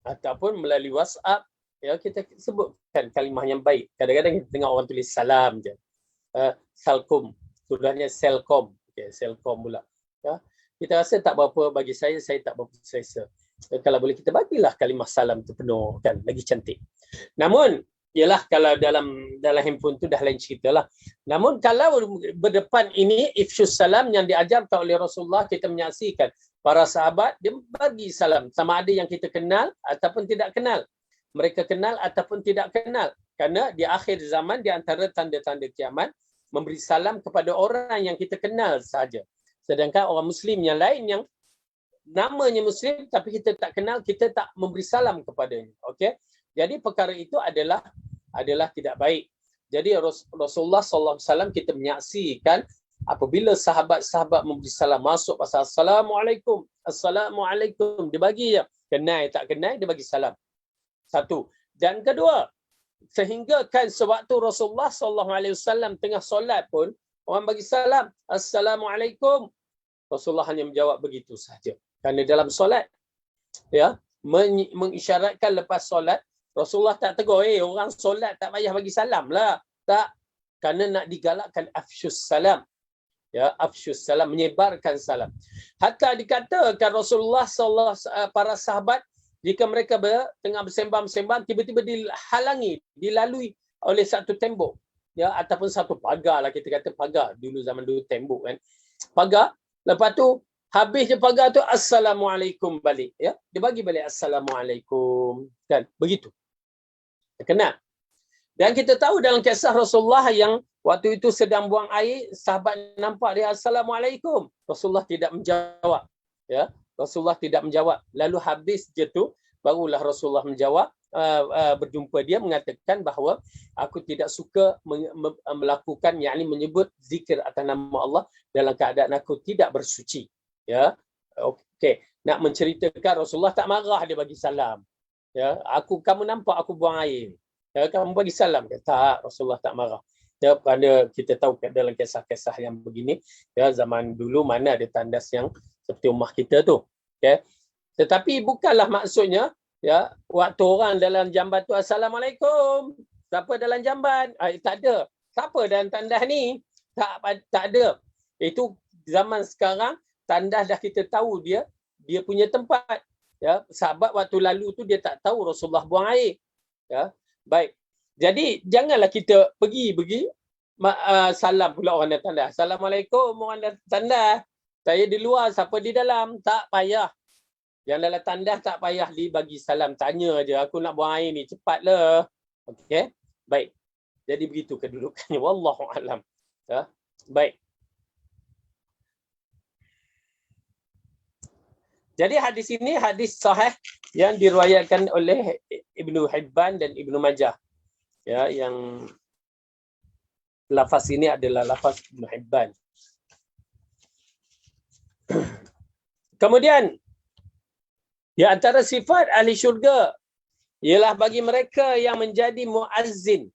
ataupun melalui WhatsApp, ya, kita sebutkan kalimah yang baik. Kadang-kadang kita dengar orang tulis salam je. Salkum, sudahnya selkom. Okay, selkom pula. Ya. Kita rasa tak berapa, bagi saya tak berapa selesa. Kalau boleh kita bagilah kalimah salam tu penuh, kan, lagi cantik. Namun ialah kalau dalam handphone tu dah lain cerita lah. Namun kalau berdepan ini ifsyus salam yang diajarkan oleh Rasulullah, kita menyaksikan para sahabat dia bagi salam, sama ada yang kita kenal ataupun tidak kenal. Mereka kenal ataupun tidak kenal. Kerana di akhir zaman, di antara tanda-tanda kiamat, memberi salam kepada orang yang kita kenal saja. Sedangkan orang Muslim yang lain yang namanya Muslim tapi kita tak kenal, kita tak memberi salam kepadanya. Okey. Jadi perkara itu adalah tidak baik. Jadi Rasulullah sallallahu alaihi wasallam kita menyaksikan apabila sahabat-sahabat memberi salam, masuk pasal assalamualaikum, assalamualaikum, dia bagi je. Kenal tak kenal dia bagi salam. Satu. Dan kedua, sehingga kan sewaktu Rasulullah sallallahu alaihi wasallam tengah solat pun orang bagi salam, assalamualaikum. Rasulullah hanya menjawab begitu saja. Kerana dalam solat, ya, mengisyaratkan lepas solat Rasulullah tak tegur, orang solat tak payah bagi salam lah. Tak. Kerana nak digalakkan afsyus salam. Ya, afsyus salam, menyebarkan salam. Hatta dikatakan Rasulullah para sahabat, jika mereka tengah bersembang-sembang, tiba-tiba dihalangi, dilalui oleh satu tembok. Ya, ataupun satu pagar lah, kita kata pagar. Dulu zaman dulu tembok kan. Pagar. Lepas tu, habis je pagar tu, Assalamualaikum balik. Ya, dia bagi balik Assalamualaikum. Kan? Begitu. Kenal. Dan kita tahu dalam kisah Rasulullah yang waktu itu sedang buang air, sahabat nampak dia Assalamualaikum. Rasulullah tidak menjawab. Ya, Rasulullah tidak menjawab. Lalu habis je tu, barulah Rasulullah menjawab, berjumpa dia mengatakan bahawa aku tidak suka melakukan, yakni menyebut zikir atas nama Allah dalam keadaan aku tidak bersuci. Ya, okey. Nak menceritakan Rasulullah tak marah dia bagi salam. Ya, kamu nampak aku buang air. Ya, kamu bagi salam ke? Tak, Rasulullah tak marah. Ya, kerana kita tahu dalam kisah-kisah yang begini, ya, zaman dulu mana ada tandas yang seperti rumah kita tu. Okay. Tetapi bukanlah maksudnya, ya, waktu orang dalam jamban tu Assalamualaikum. Siapa dalam jamban? Tak ada. Siapa dalam tandas ni? Tak ada. Itu zaman sekarang, tandas dah kita tahu dia punya tempat. Ya, sahabat waktu lalu tu dia tak tahu Rasulullah buang air. Ya. Baik. Jadi janganlah kita pergi salam pula orang dalam tandas. Assalamualaikum orang dalam tandas. Saya di luar, siapa di dalam? Tak payah. Yang dalam tandas tak payah dibagi salam. Tanya je, aku nak buang air ni, cepatlah. Okey. Baik. Jadi begitu kedudukannya. Wallahu a'lam. Ya. Baik. Jadi hadis ini hadis sahih yang diriwayatkan oleh Ibnu Hibban dan Ibnu Majah. Ya, yang lafaz ini adalah lafaz Ibnu Hibban. Kemudian di antara sifat ahli syurga ialah bagi mereka yang menjadi muazzin.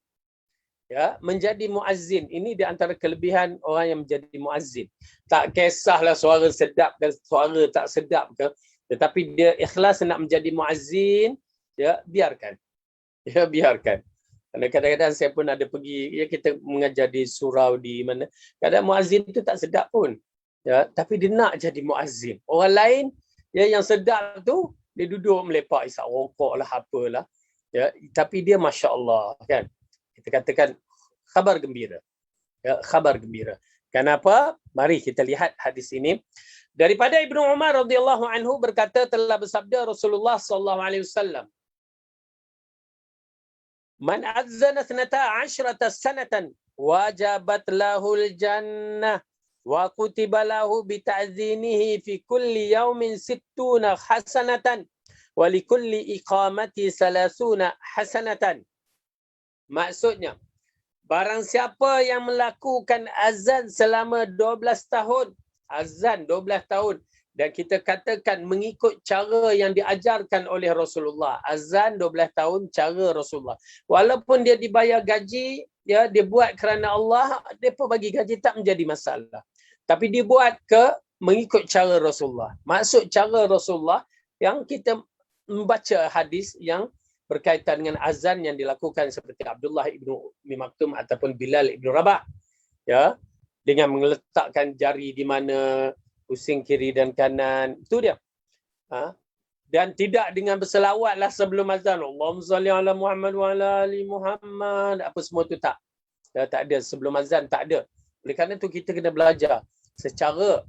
Ya, menjadi muazzin. Ini di antara kelebihan orang yang menjadi muazzin. Tak kisahlah suara sedap dan suara tak sedap ke, tetapi dia ikhlas nak menjadi muazzin, ya, biarkan. Ya, biarkan. Karena kadang-kadang saya pun ada pergi, ya, kita mengajar di surau di mana, kadang muazzin itu tak sedap pun. Ya, tapi dia nak jadi muazzin. Orang lain, ya, yang sedap tu dia duduk melepak isap rokok lah, apalah. Ya, tapi dia masya-Allah, kan. Kita katakan khabar gembira. Ya, khabar gembira. Kenapa? Mari kita lihat hadis ini. Daripada Ibnu Umar radhiyallahu anhu berkata, telah bersabda Rasulullah sallallahu alaihi wasallam, "Man azzana 12 sanatan wajabat lahul jannah wa kutiba lahu bi ta'zinihi fi kulli yawmin 60 hasanatan wa li kulli iqamati 30 hasanatan." Maksudnya, barang siapa yang melakukan azan selama 12 tahun, azan 12 tahun, dan kita katakan mengikut cara yang diajarkan oleh Rasulullah, azan 12 tahun cara Rasulullah. Walaupun dia dibayar gaji, ya, dia buat kerana Allah, dia pun bagi gaji tak menjadi masalah. Tapi dia buat mengikut cara Rasulullah. Maksud cara Rasulullah yang kita membaca hadis yang berkaitan dengan azan yang dilakukan seperti Abdullah ibnu Umi Maktum ataupun Bilal ibnu Rabah, ya, dengan meletakkan jari di mana, pusing kiri dan kanan, itu dia. Dan tidak dengan berselawatlah sebelum azan, Allahumma salli ala Muhammad wa ala ali Muhammad, apa semua tu tak. Ya, tak ada sebelum azan, tak ada. Oleh kerana itu kita kena belajar secara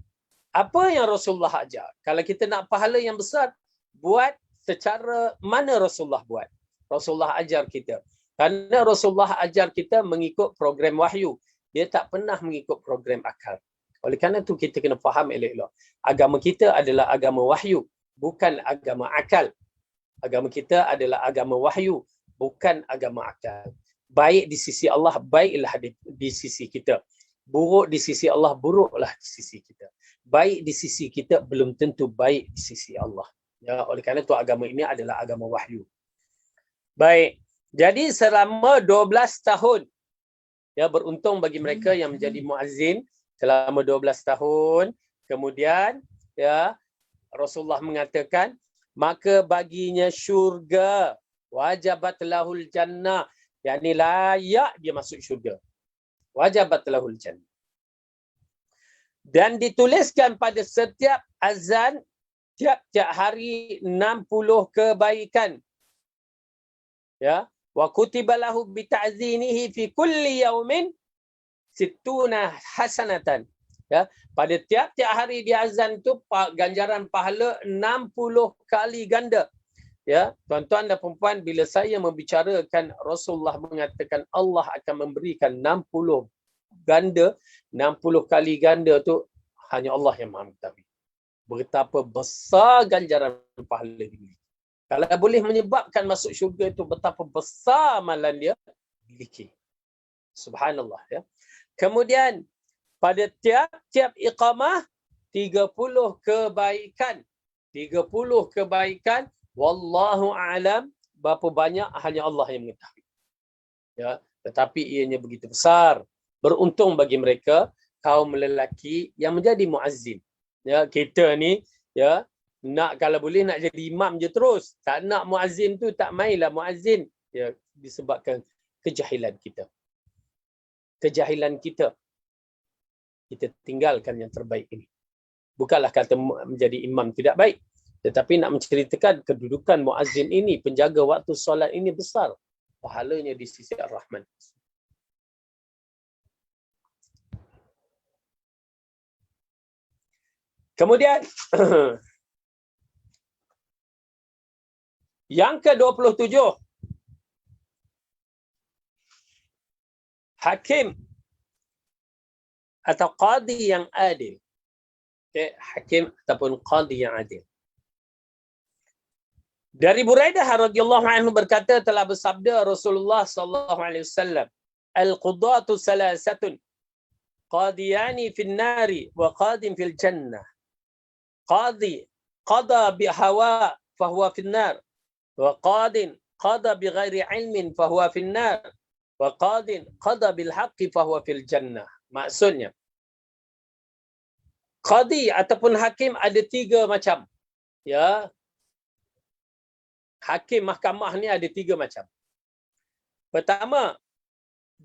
apa yang Rasulullah ajar. Kalau kita nak pahala yang besar, buat secara mana Rasulullah buat. Rasulullah ajar kita. Kerana Rasulullah ajar kita mengikut program wahyu. Dia tak pernah mengikut program akal. Oleh kerana itu kita kena faham elok-elok. Agama kita adalah agama wahyu, bukan agama akal. Agama kita adalah agama wahyu, bukan agama akal. Baik di sisi Allah, baiklah di sisi kita. Buruk di sisi Allah, buruklah di sisi kita. Baik di sisi kita, belum tentu baik di sisi Allah. Ya, oleh kerana itu agama ini adalah agama wahyu. Baik, jadi selama 12 tahun, ya, beruntung bagi mereka yang menjadi muazzin selama 12 tahun. Kemudian, ya, Rasulullah mengatakan, maka baginya syurga Wajabat lahul jannah. Yakni layak dia masuk syurga. Wajabat lahul jannah. Dan dituliskan pada setiap azan, tiap-tiap hari 60 kebaikan. Ya. Wa kutiba lahu bi ta'zinihi fi kulli yaumin 60 hasanatan. Ya, pada tiap-tiap hari di azan tu ganjaran pahala 60 kali ganda. Ya, tuan-tuan dan puan-puan, bila saya membicarakan Rasulullah mengatakan Allah akan memberikan 60 ganda, 60 kali ganda tu hanya Allah yang Maha mengetahui. Betapa besar ganjaran pahala ini. Kalau boleh menyebabkan masuk syurga itu, betapa besar amalan dia miliki. Subhanallah, ya. Kemudian pada tiap-tiap iqamah 30 kebaikan. 30 kebaikan, wallahu a'lam, berapa banyak hanya Allah yang mengetahui. Ya, tetapi ianya begitu besar. Beruntung bagi mereka kaum lelaki yang menjadi muazzin. Ya, kita ni ya, nak kalau boleh nak jadi imam je terus. Tak nak muazzin tu tak mainlah muazzin. Ya, disebabkan kejahilan kita. Kejahilan kita. Kita tinggalkan yang terbaik ini. Bukanlah kata menjadi imam tidak baik. Tetapi nak menceritakan kedudukan muazzin ini, penjaga waktu solat ini besar. Pahalanya di sisi Ar-Rahman. Kemudian, yang ke-27, hakim atau qadi yang adil. Okay, hakim ataupun qadi yang adil. Dari Buraidah radhiyallahu anhu berkata, telah bersabda Rasulullah sallallahu alaihi wasallam, al-qudatu salasatun, qadiyani fil nari wa qadin fil jannah. Qadi qada bi hawa fahuwa fil nar, wa qadin qada bi ghairi ilmin fahuwa fil nar, wa qadin qada bil haqqi fahuwa fil jannah. Maksudnya, qadi ataupun hakim ada 3 macam. Ya. Hakim mahkamah ni ada 3 macam. Pertama,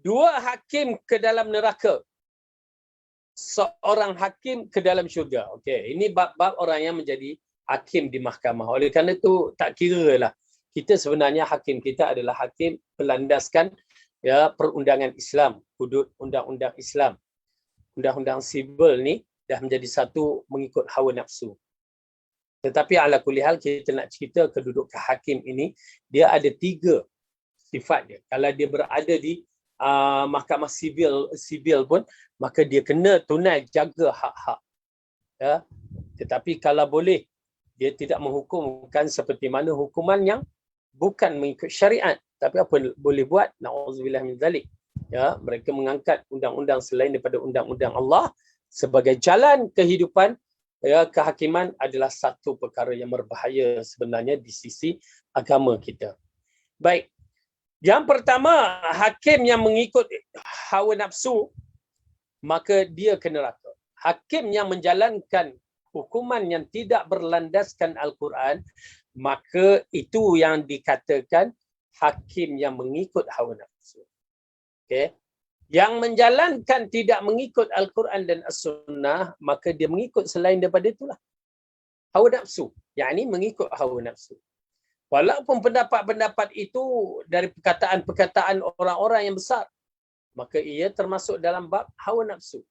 2 hakim ke dalam neraka. Seorang hakim ke dalam syurga. Okey, ini bab-bab orang yang menjadi hakim di mahkamah. Oleh kerana itu tak kira lah. Kita sebenarnya hakim kita adalah hakim berlandaskan ya perundangan Islam, hudud undang-undang Islam. Undang-undang sivil ni dah menjadi satu mengikut hawa nafsu. Tetapi ala kulli hal kita nak cerita kedudukan hakim ini, dia ada 3 sifat dia. Kalau dia berada di mahkamah sivil pun, maka dia kena tunai jaga hak-hak. Ya. Tetapi kalau boleh, dia tidak menghukumkan seperti mana hukuman yang bukan mengikut syariat. Tapi apa boleh buat? Na'udzubillah min zalik. Ya, mereka mengangkat undang-undang selain daripada undang-undang Allah sebagai jalan kehidupan. Ya, kehakiman adalah satu perkara yang berbahaya sebenarnya di sisi agama kita. Baik. Yang pertama, hakim yang mengikut hawa nafsu, maka dia ke neraka. Hakim yang menjalankan hukuman yang tidak berlandaskan Al-Quran, maka itu yang dikatakan hakim yang mengikut hawa nafsu. Okay. Yang menjalankan tidak mengikut Al-Quran dan As-Sunnah, maka dia mengikut selain daripada itulah. Hawa nafsu. Yang ini mengikut hawa nafsu. Walaupun pendapat-pendapat itu dari perkataan-perkataan orang-orang yang besar, maka ia termasuk dalam bab hawa nafsu.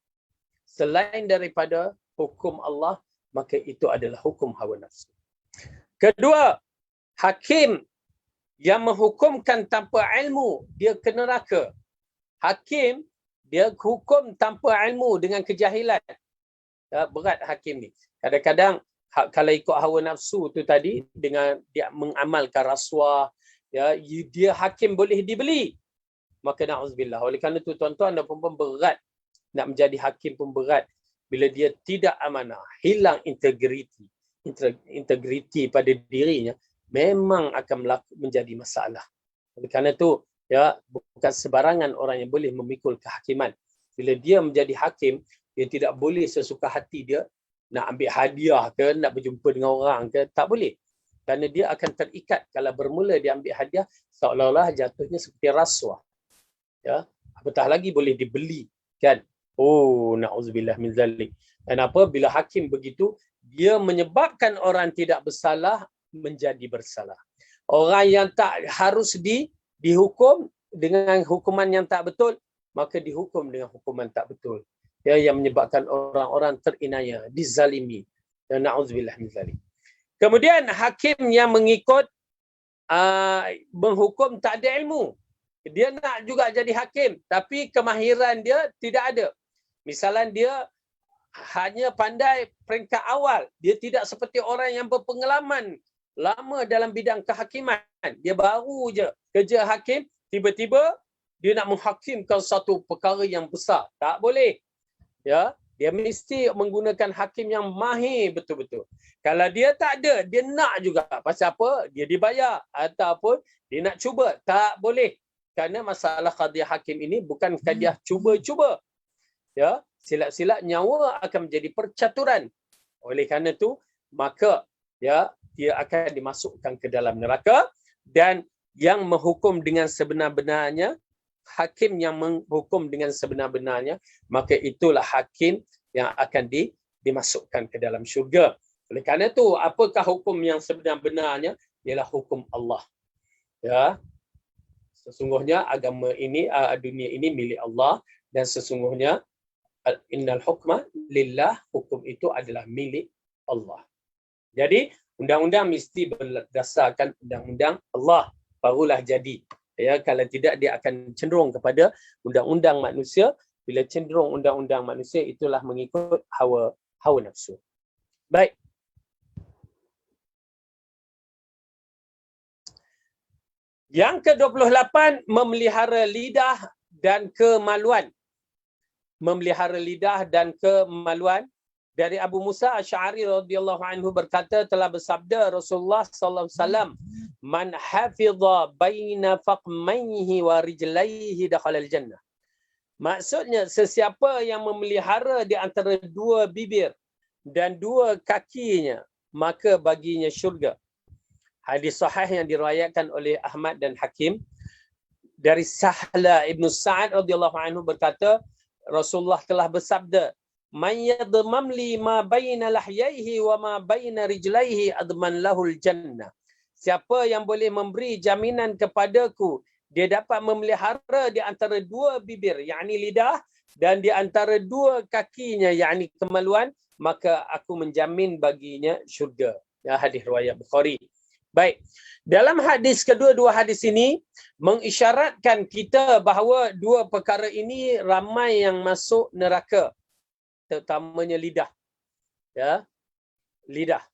Selain daripada hukum Allah, maka itu adalah hukum hawa nafsu. Kedua, hakim yang menghukumkan tanpa ilmu, dia ke neraka. Hakim, dia hukum tanpa ilmu dengan kejahilan. Ya, berat hakim ni. Kadang-kadang, kalau ikut hawa nafsu tu tadi, dengan dia mengamalkan rasuah, ya, dia hakim boleh dibeli. Maka na'udzubillah. Oleh kerana itu, tuan-tuan dan puan-puan, berat. Nak menjadi hakim pun berat. Bila dia tidak amanah, hilang integriti pada dirinya, memang akan menjadi masalah. Oleh kerana itu, ya, bukan sebarangan orang yang boleh memikul kehakiman. Bila dia menjadi hakim, dia tidak boleh sesuka hati dia nak ambil hadiah ke, nak berjumpa dengan orang ke, tak boleh. Kerana dia akan terikat kalau bermula dia ambil hadiah seolah-olah jatuhnya seperti rasuah. Ya, apatah lagi boleh dibeli, kan? Oh, na'udzubillah min zalik. Kenapa? Bila hakim begitu, dia menyebabkan orang tidak bersalah menjadi bersalah. Orang yang tak harus dihukum dengan hukuman yang tak betul, maka dihukum dengan hukuman tak betul. Ya, yang menyebabkan orang-orang terinaya, dizalimi. Ya, na'udzubillah min zalik. Kemudian hakim yang mengikut menghukum tak ada ilmu. Dia nak juga jadi hakim, tapi kemahiran dia tidak ada. Misalnya dia hanya pandai peringkat awal. Dia tidak seperti orang yang berpengalaman lama dalam bidang kehakiman. Dia baru je kerja hakim, tiba-tiba dia nak menghakimkan satu perkara yang besar. Tak boleh. Ya, dia mesti menggunakan hakim yang mahir betul-betul. Kalau dia tak ada, dia nak juga. Pasal apa? Dia dibayar. Ataupun dia nak cuba. Tak boleh. Kerana masalah qadiyah hakim ini bukan qadiyah cuba-cuba. Ya, silap-silap nyawa akan menjadi percaturan. Oleh kerana itu, maka ya, dia akan dimasukkan ke dalam neraka, dan yang menghukum dengan sebenar-benarnya, hakim yang menghukum dengan sebenar-benarnya, maka itulah hakim yang akan dimasukkan ke dalam syurga. Oleh kerana itu, apakah hukum yang sebenar-benarnya? Ialah hukum Allah. Ya, sesungguhnya agama ini, dunia ini milik Allah, dan sesungguhnya innal hukma lillah, hukum itu adalah milik Allah. Jadi undang-undang mesti berdasarkan undang-undang Allah, barulah jadi. Ya, kalau tidak dia akan cenderung kepada undang-undang manusia. Bila cenderung undang-undang manusia, itulah mengikut hawa nafsu. Baik. Yang ke-28, memelihara lidah dan kemaluan. Memelihara lidah dan kemaluan. Dari Abu Musa Asy'ari radhiyallahu anhu berkata, telah bersabda Rasulullah sallallahu alaihi wasallam, man hafidha baina faqmaihi wa rijlaihi dakhala al-jannah. Maksudnya, sesiapa yang memelihara di antara dua bibir dan dua kakinya, maka baginya syurga. Hadis sahih yang diriwayatkan oleh Ahmad dan Hakim. Dari Sahla Ibn Sa'ad radhiyallahu anhu berkata, Rasulullah telah bersabda, man yadmam li ma baina lahyaihi wa ma baina rijlaihi adman lahul jannah. Siapa yang boleh memberi jaminan kepadaku, dia dapat memelihara di antara dua bibir, yakni lidah, dan di antara dua kakinya, yakni kemaluan, maka aku menjamin baginya syurga. Ya, hadis riwayat Bukhari. Baik. Dalam hadis kedua-dua hadis ini mengisyaratkan kita bahawa dua perkara ini ramai yang masuk neraka, terutamanya lidah. Ya. Lidah.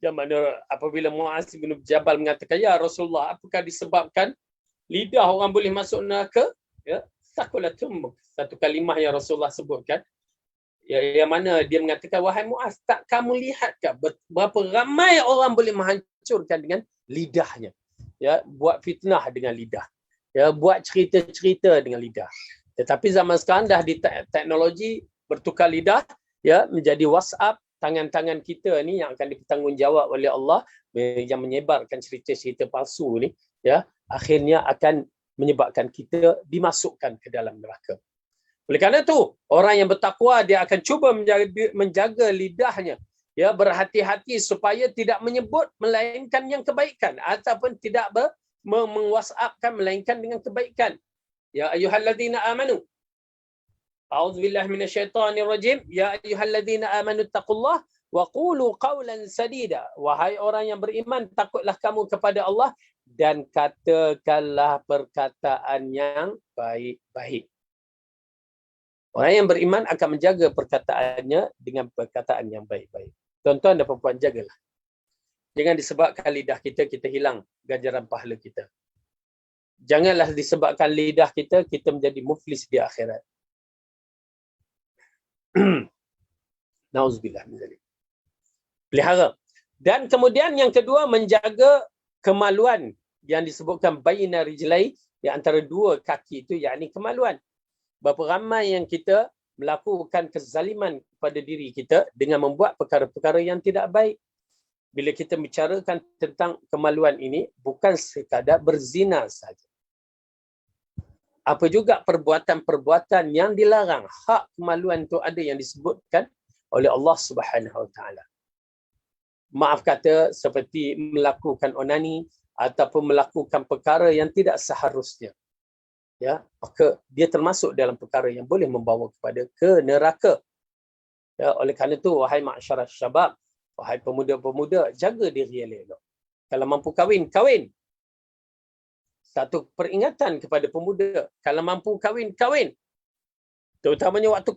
Yang mana apabila Muaz bin Jabal mengatakan, ya Rasulullah, apakah disebabkan lidah orang boleh masuk neraka? Ya, sakulatum, satu kalimah yang Rasulullah sebutkan. Ya, yang mana dia mengatakan, wahai Muaz, tak kamu lihat ke berapa ramai orang boleh menghancurkan dengan lidahnya? Ya, buat fitnah dengan lidah. Ya, buat cerita-cerita dengan lidah. Tetapi zaman sekarang dah di teknologi bertukar lidah, ya, menjadi WhatsApp. Tangan-tangan kita ni yang akan dipertanggungjawab oleh Allah, yang menyebarkan cerita-cerita palsu ni, ya, akhirnya akan menyebabkan kita dimasukkan ke dalam neraka. Oleh kerana itu, orang yang bertakwa dia akan cuba menjaga lidahnya, ya, berhati-hati supaya tidak menyebut melainkan yang kebaikan, ataupun tidak meng-WhatsAppkan melainkan dengan kebaikan. Ya ayyuhallazina amanu, a'udzubillahi minasyaitonirrajim, ya ayyuhallazina amanu taqullah wa qulu qawlan sadida. Wahai orang yang beriman, takutlah kamu kepada Allah dan katakanlah perkataan yang baik-baik. Orang yang beriman akan menjaga perkataannya dengan perkataan yang baik-baik. Tuan-tuan dan puan-puan, jagalah. Jangan disebabkan lidah kita, kita hilang ganjaran pahala kita. Janganlah disebabkan lidah kita, kita menjadi muflis di akhirat. Nauzubillah min zalik. Pelihara. Dan kemudian yang kedua, menjaga kemaluan yang disebutkan baina rijlai, di antara dua kaki itu, yakni kemaluan. Berapa ramai yang kita melakukan kezaliman kepada diri kita dengan membuat perkara-perkara yang tidak baik. bila kita bicarakan tentang kemaluan ini, bukan sekadar berzina saja. Apa juga perbuatan-perbuatan yang dilarang. Hak kemaluan itu ada yang disebutkan oleh Allah Subhanahu Wa Taala. Maaf kata, seperti melakukan onani ataupun melakukan perkara yang tidak seharusnya. Ya, maka dia termasuk dalam perkara yang boleh membawa kepada ke neraka. Ya, oleh kerana itu, wahai ma'syarah syabab, wahai pemuda-pemuda, jaga diri elok. Kalau mampu kahwin, kahwin. Satu peringatan kepada pemuda, kalau mampu kahwin, kahwin. Terutamanya waktu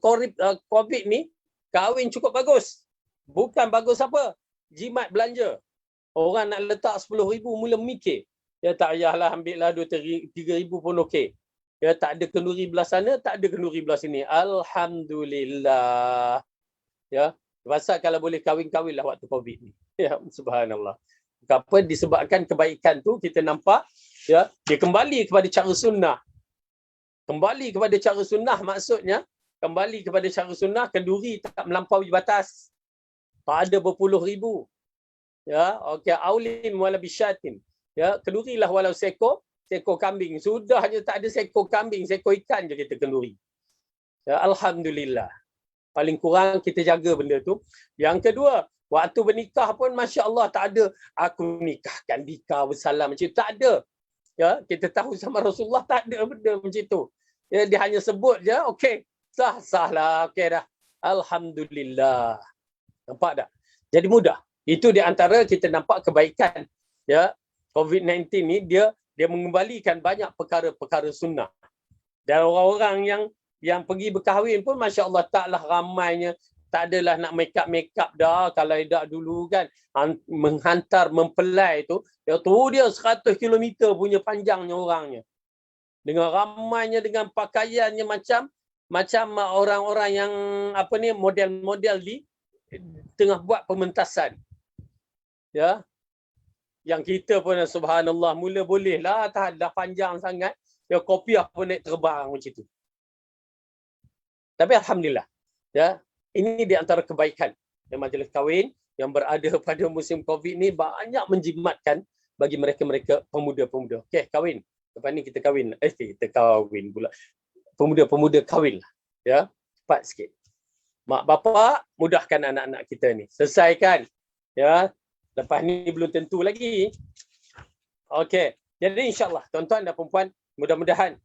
COVID ni, kahwin cukup bagus. Bukan bagus apa? Jimat belanja. Orang nak letak 10,000 mula mikir. Ya tak payahlah ambil lah 2-3,000 pun okey. Ya tak ada kenduri belah sana, tak ada kenduri belah sini. Alhamdulillah. Ya, pasal kalau boleh kahwin-kahwinlah waktu COVID ni. Ya, subhanallah. Apa disebabkan kebaikan tu kita nampak, ya, dia kembali kepada cara sunnah. Kembali kepada cara sunnah maksudnya, kembali kepada cara sunnah, kenduri tak melampaui batas. Tak ada berpuluh ribu. Ya, okey, aulin wala bisyatin. Ya, kendurilah walau seekor kambing. Sudahnya tak ada seekor kambing, seekor ikan je kita kenduri. Ya, alhamdulillah. Paling kurang kita jaga benda tu. Yang kedua, waktu bernikah pun masya-Allah tak ada aku nikahkan Dika bersalam macam tu, tak ada. Ya, kita tahu sama Rasulullah tak ada benda macam tu. Ya, dia hanya sebut je, okey, sah-sahlah, okey dah. Alhamdulillah. Nampak tak? Jadi mudah. Itu di antara kita nampak kebaikan. Ya, COVID-19 ni dia mengembalikan banyak perkara-perkara sunnah. Dan orang-orang yang pergi berkahwin pun masya-Allah taklah ramainya. Tak adalah nak make up dah. Kalau dak dulu kan menghantar mempelai tu, dia 100 km punya panjangnya orangnya. Dengan ramainya, dengan pakaiannya macam orang-orang yang apa ni, model-model di tengah buat pementasan. Ya. Yang kita pun subhanallah mula boleh lah, tak dah panjang sangat. Ya, kopiah pun naik terbang macam tu. Tapi alhamdulillah. Ya, ini di antara kebaikan yang majlis kahwin yang berada pada musim COVID ni banyak menjimatkan bagi mereka-mereka pemuda-pemuda. Okey, kahwin. Lepas ni kita kahwin. Kita kahwin pula. Pemuda-pemuda kahwin lah. Ya, cepat sikit. Mak bapak mudahkan anak-anak kita ni. Selesaikan. Ya, lepas ni belum tentu lagi. Okey. Jadi insya-Allah tuan-tuan dan puan-puan, mudah-mudahan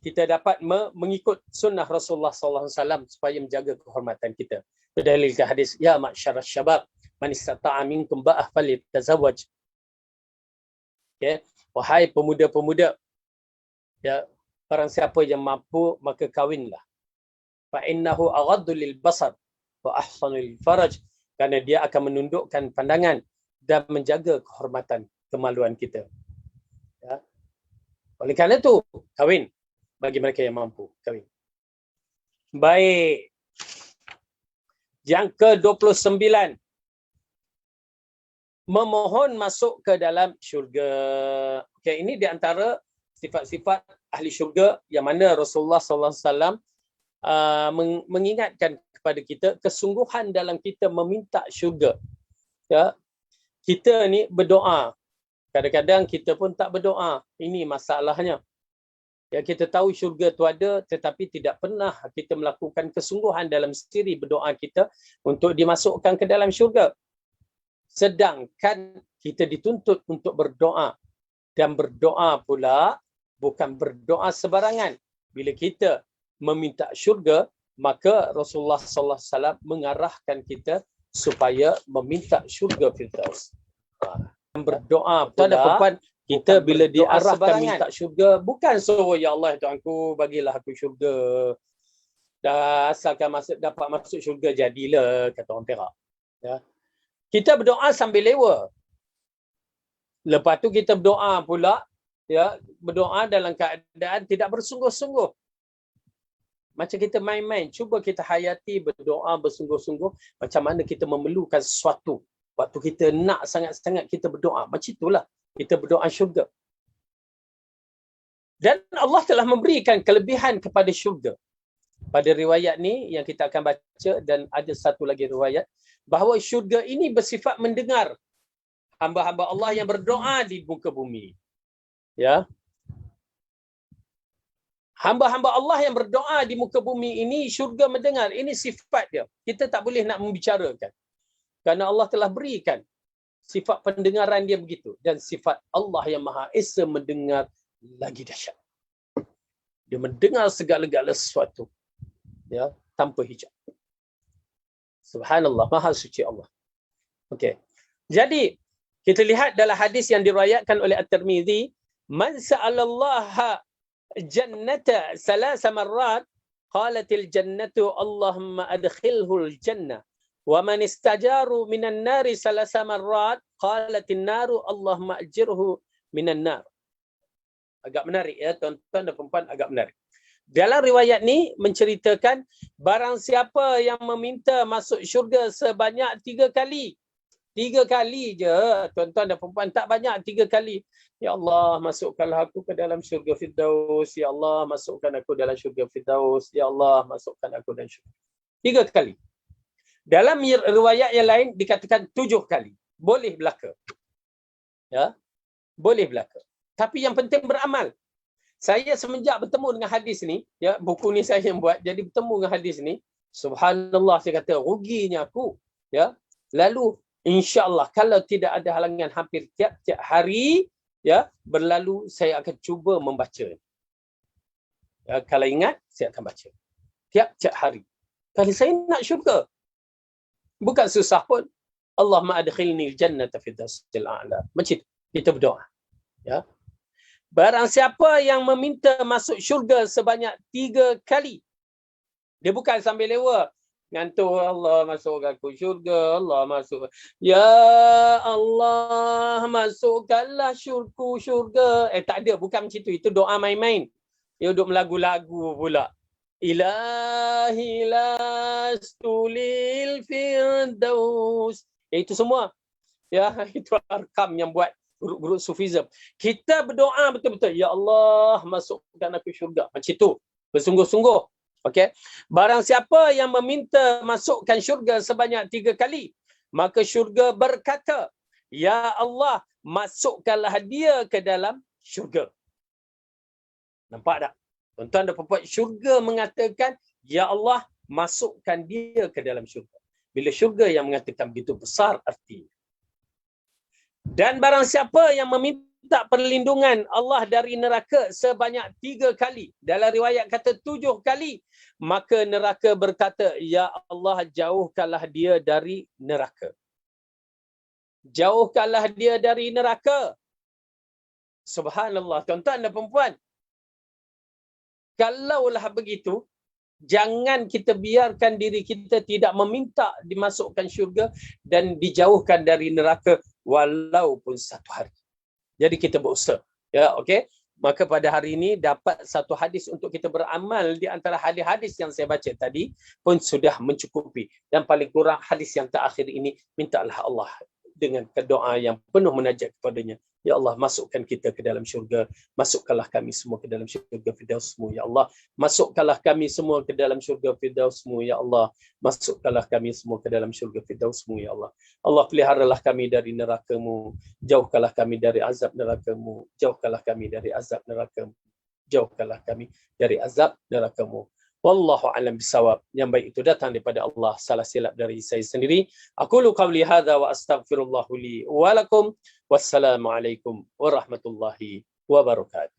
kita dapat mengikut sunnah Rasulullah sallallahu alaihi wasallam supaya menjaga kehormatan kita. Berdalilkan hadis, ya ma'syaras syabab, man istata'a minkum ba'ah falyatazawwaj. Okey, wahai pemuda-pemuda, ya, barang siapa yang mampu maka kahwinlah. Fa innahu aghaddu lil basar wa ahsanu lil faraj, kerana dia akan menundukkan pandangan dan menjaga kehormatan kemaluan kita. Ya. Oleh kerana itu, kahwin bagi mereka yang mampu, kahwin. Baik. Yang ke-29, memohon masuk ke dalam syurga. Okey, ini di antara sifat-sifat ahli syurga yang mana Rasulullah sallallahu alaihi wasallam mengingatkan kepada kita kesungguhan dalam kita meminta syurga. Ya. Kita ni berdoa. Kadang-kadang kita pun tak berdoa. Ini masalahnya. Ya, kita tahu syurga tu ada, tetapi tidak pernah kita melakukan kesungguhan dalam siri berdoa kita untuk dimasukkan ke dalam syurga. Sedangkan kita dituntut untuk berdoa. Dan berdoa pula bukan berdoa sebarangan. Bila kita meminta syurga, maka Rasulullah sallallahu alaihi wasallam mengarahkan kita supaya meminta syurga Firdaus. Berdoa pula kita bila diarahkan minta syurga, bukan suruh ya Allah Tuhanku bagilah aku syurga. Dah asalkan dapat masuk syurga jadilah, kata orang Perak. Ya. Kita berdoa sambil lewa. Lepas tu kita berdoa pula, ya, berdoa dalam keadaan tidak bersungguh-sungguh. Macam kita main-main, cuba kita hayati berdoa bersungguh-sungguh macam mana kita memerlukan sesuatu. Waktu kita nak sangat-sangat kita berdoa, macam itulah kita berdoa syurga. Dan Allah telah memberikan kelebihan kepada syurga. Pada riwayat ni yang kita akan baca, dan ada satu lagi riwayat bahawa syurga ini bersifat mendengar hamba-hamba Allah yang berdoa di muka bumi. Ya. Hamba-hamba Allah yang berdoa di muka bumi ini syurga mendengar. Ini sifat dia. Kita tak boleh nak membicarakan. Kerana Allah telah berikan sifat pendengaran dia begitu, dan sifat Allah yang Maha Esa mendengar lagi dahsyat. Dia mendengar segala-gala sesuatu, ya, tanpa hijab. Subhanallah, Maha Suci Allah. Okey. Jadi kita lihat dalam hadis yang diriwayatkan oleh At-Tirmizi, man sa'alallaha jannata salasa marrat qalatil jannatu Allahumma adkhilhul jannah, wa man istajaru minan nari salasa marrat qalatin naru Allahumma ajirhu minan nar. Agak menarik ya tuan-tuan dan puan-puan, agak menarik. Dalam riwayat ni menceritakan barang siapa yang meminta masuk syurga sebanyak 3 kali. 3 kali je tuan-tuan dan puan-puan, tak banyak, 3 kali. Ya Allah, masukkanlah aku ke dalam syurga Firdaus. Ya Allah, masukkan aku dalam syurga Firdaus. Ya Allah, masukkan aku dalam syurga. 3 kali. Dalam riwayat yang lain dikatakan 7 kali. Boleh belaka. Ya. Boleh belaka. Tapi yang penting beramal. Saya semenjak bertemu dengan hadis ni, ya, buku ni saya yang buat, jadi bertemu dengan hadis ni, subhanallah, saya kata ruginya aku, ya. Lalu insya-Allah kalau tidak ada halangan, hampir tiap-tiap hari, ya, berlalu saya akan cuba membaca. Ya, kalau ingat saya akan baca. Tiap-tiap hari. Kalau saya nak syurga, bukan susah pun. Allahumma adkhilni jannata firdausil a'la. Macam itu kita berdoa. Ya. Barang siapa yang meminta masuk syurga sebanyak 3 kali. Dia bukan sambil lewa. Ngantuk, Allah masuk aku syurga, Allah masuk. Ya Allah, masukkanlah syurga. Tak ada, bukan macam itu. Itu doa main-main. Dia duduk melagu-lagu pula. Ilahi lastulil firdaus. Itu semua. Ya, itu arkam yang buat guru-guru sufism. Kita berdoa betul-betul, ya Allah, masukkan aku syurga. Macam itu. Bersungguh-sungguh. Okey. Barang siapa yang meminta masukkan syurga sebanyak 3 kali, maka syurga berkata, ya Allah, masukkanlah dia ke dalam syurga. Nampak tak? Tuan-tuan dan puan-puan, syurga mengatakan, ya Allah, masukkan dia ke dalam syurga. Bila syurga yang mengatakan begitu besar artinya. Dan barang siapa yang meminta perlindungan Allah dari neraka sebanyak 3 kali, dalam riwayat kata 7 kali, maka neraka berkata, ya Allah, jauhkanlah dia dari neraka. Jauhkanlah dia dari neraka. Subhanallah, tuan-tuan dan puan-puan. Kalaulah begitu, jangan kita biarkan diri kita tidak meminta dimasukkan syurga dan dijauhkan dari neraka walaupun 1 hari. Jadi kita berusaha. Ya, okey. Maka pada hari ini dapat satu hadis untuk kita beramal di antara hadis-hadis yang saya baca tadi pun sudah mencukupi. Dan paling kurang hadis yang terakhir ini, mintalah Allah dengan doa yang penuh munajat kepadanya. Ya Allah, masukkan kita ke dalam syurga. Masukkanlah kami semua ke dalam syurga Firdaus-Mu, ya Allah. Masukkanlah kami semua ke dalam syurga Firdaus-Mu, ya Allah. Masukkanlah kami semua ke dalam syurga Firdaus-Mu, ya Allah. Allah, peliharalah kami dari neraka-Mu. Jauhkanlah kami dari azab neraka-Mu. Jauhkanlah kami dari azab neraka-Mu. Jauhkanlah kami dari azab neraka-Mu. Wallahu a'lam bisawab. Yang baik itu datang daripada Allah, salah silap dari saya sendiri. Aqulu qawli hadza wa astaghfirullah li wa lakum. Wassalamualaikum warahmatullahi wabarakatuh.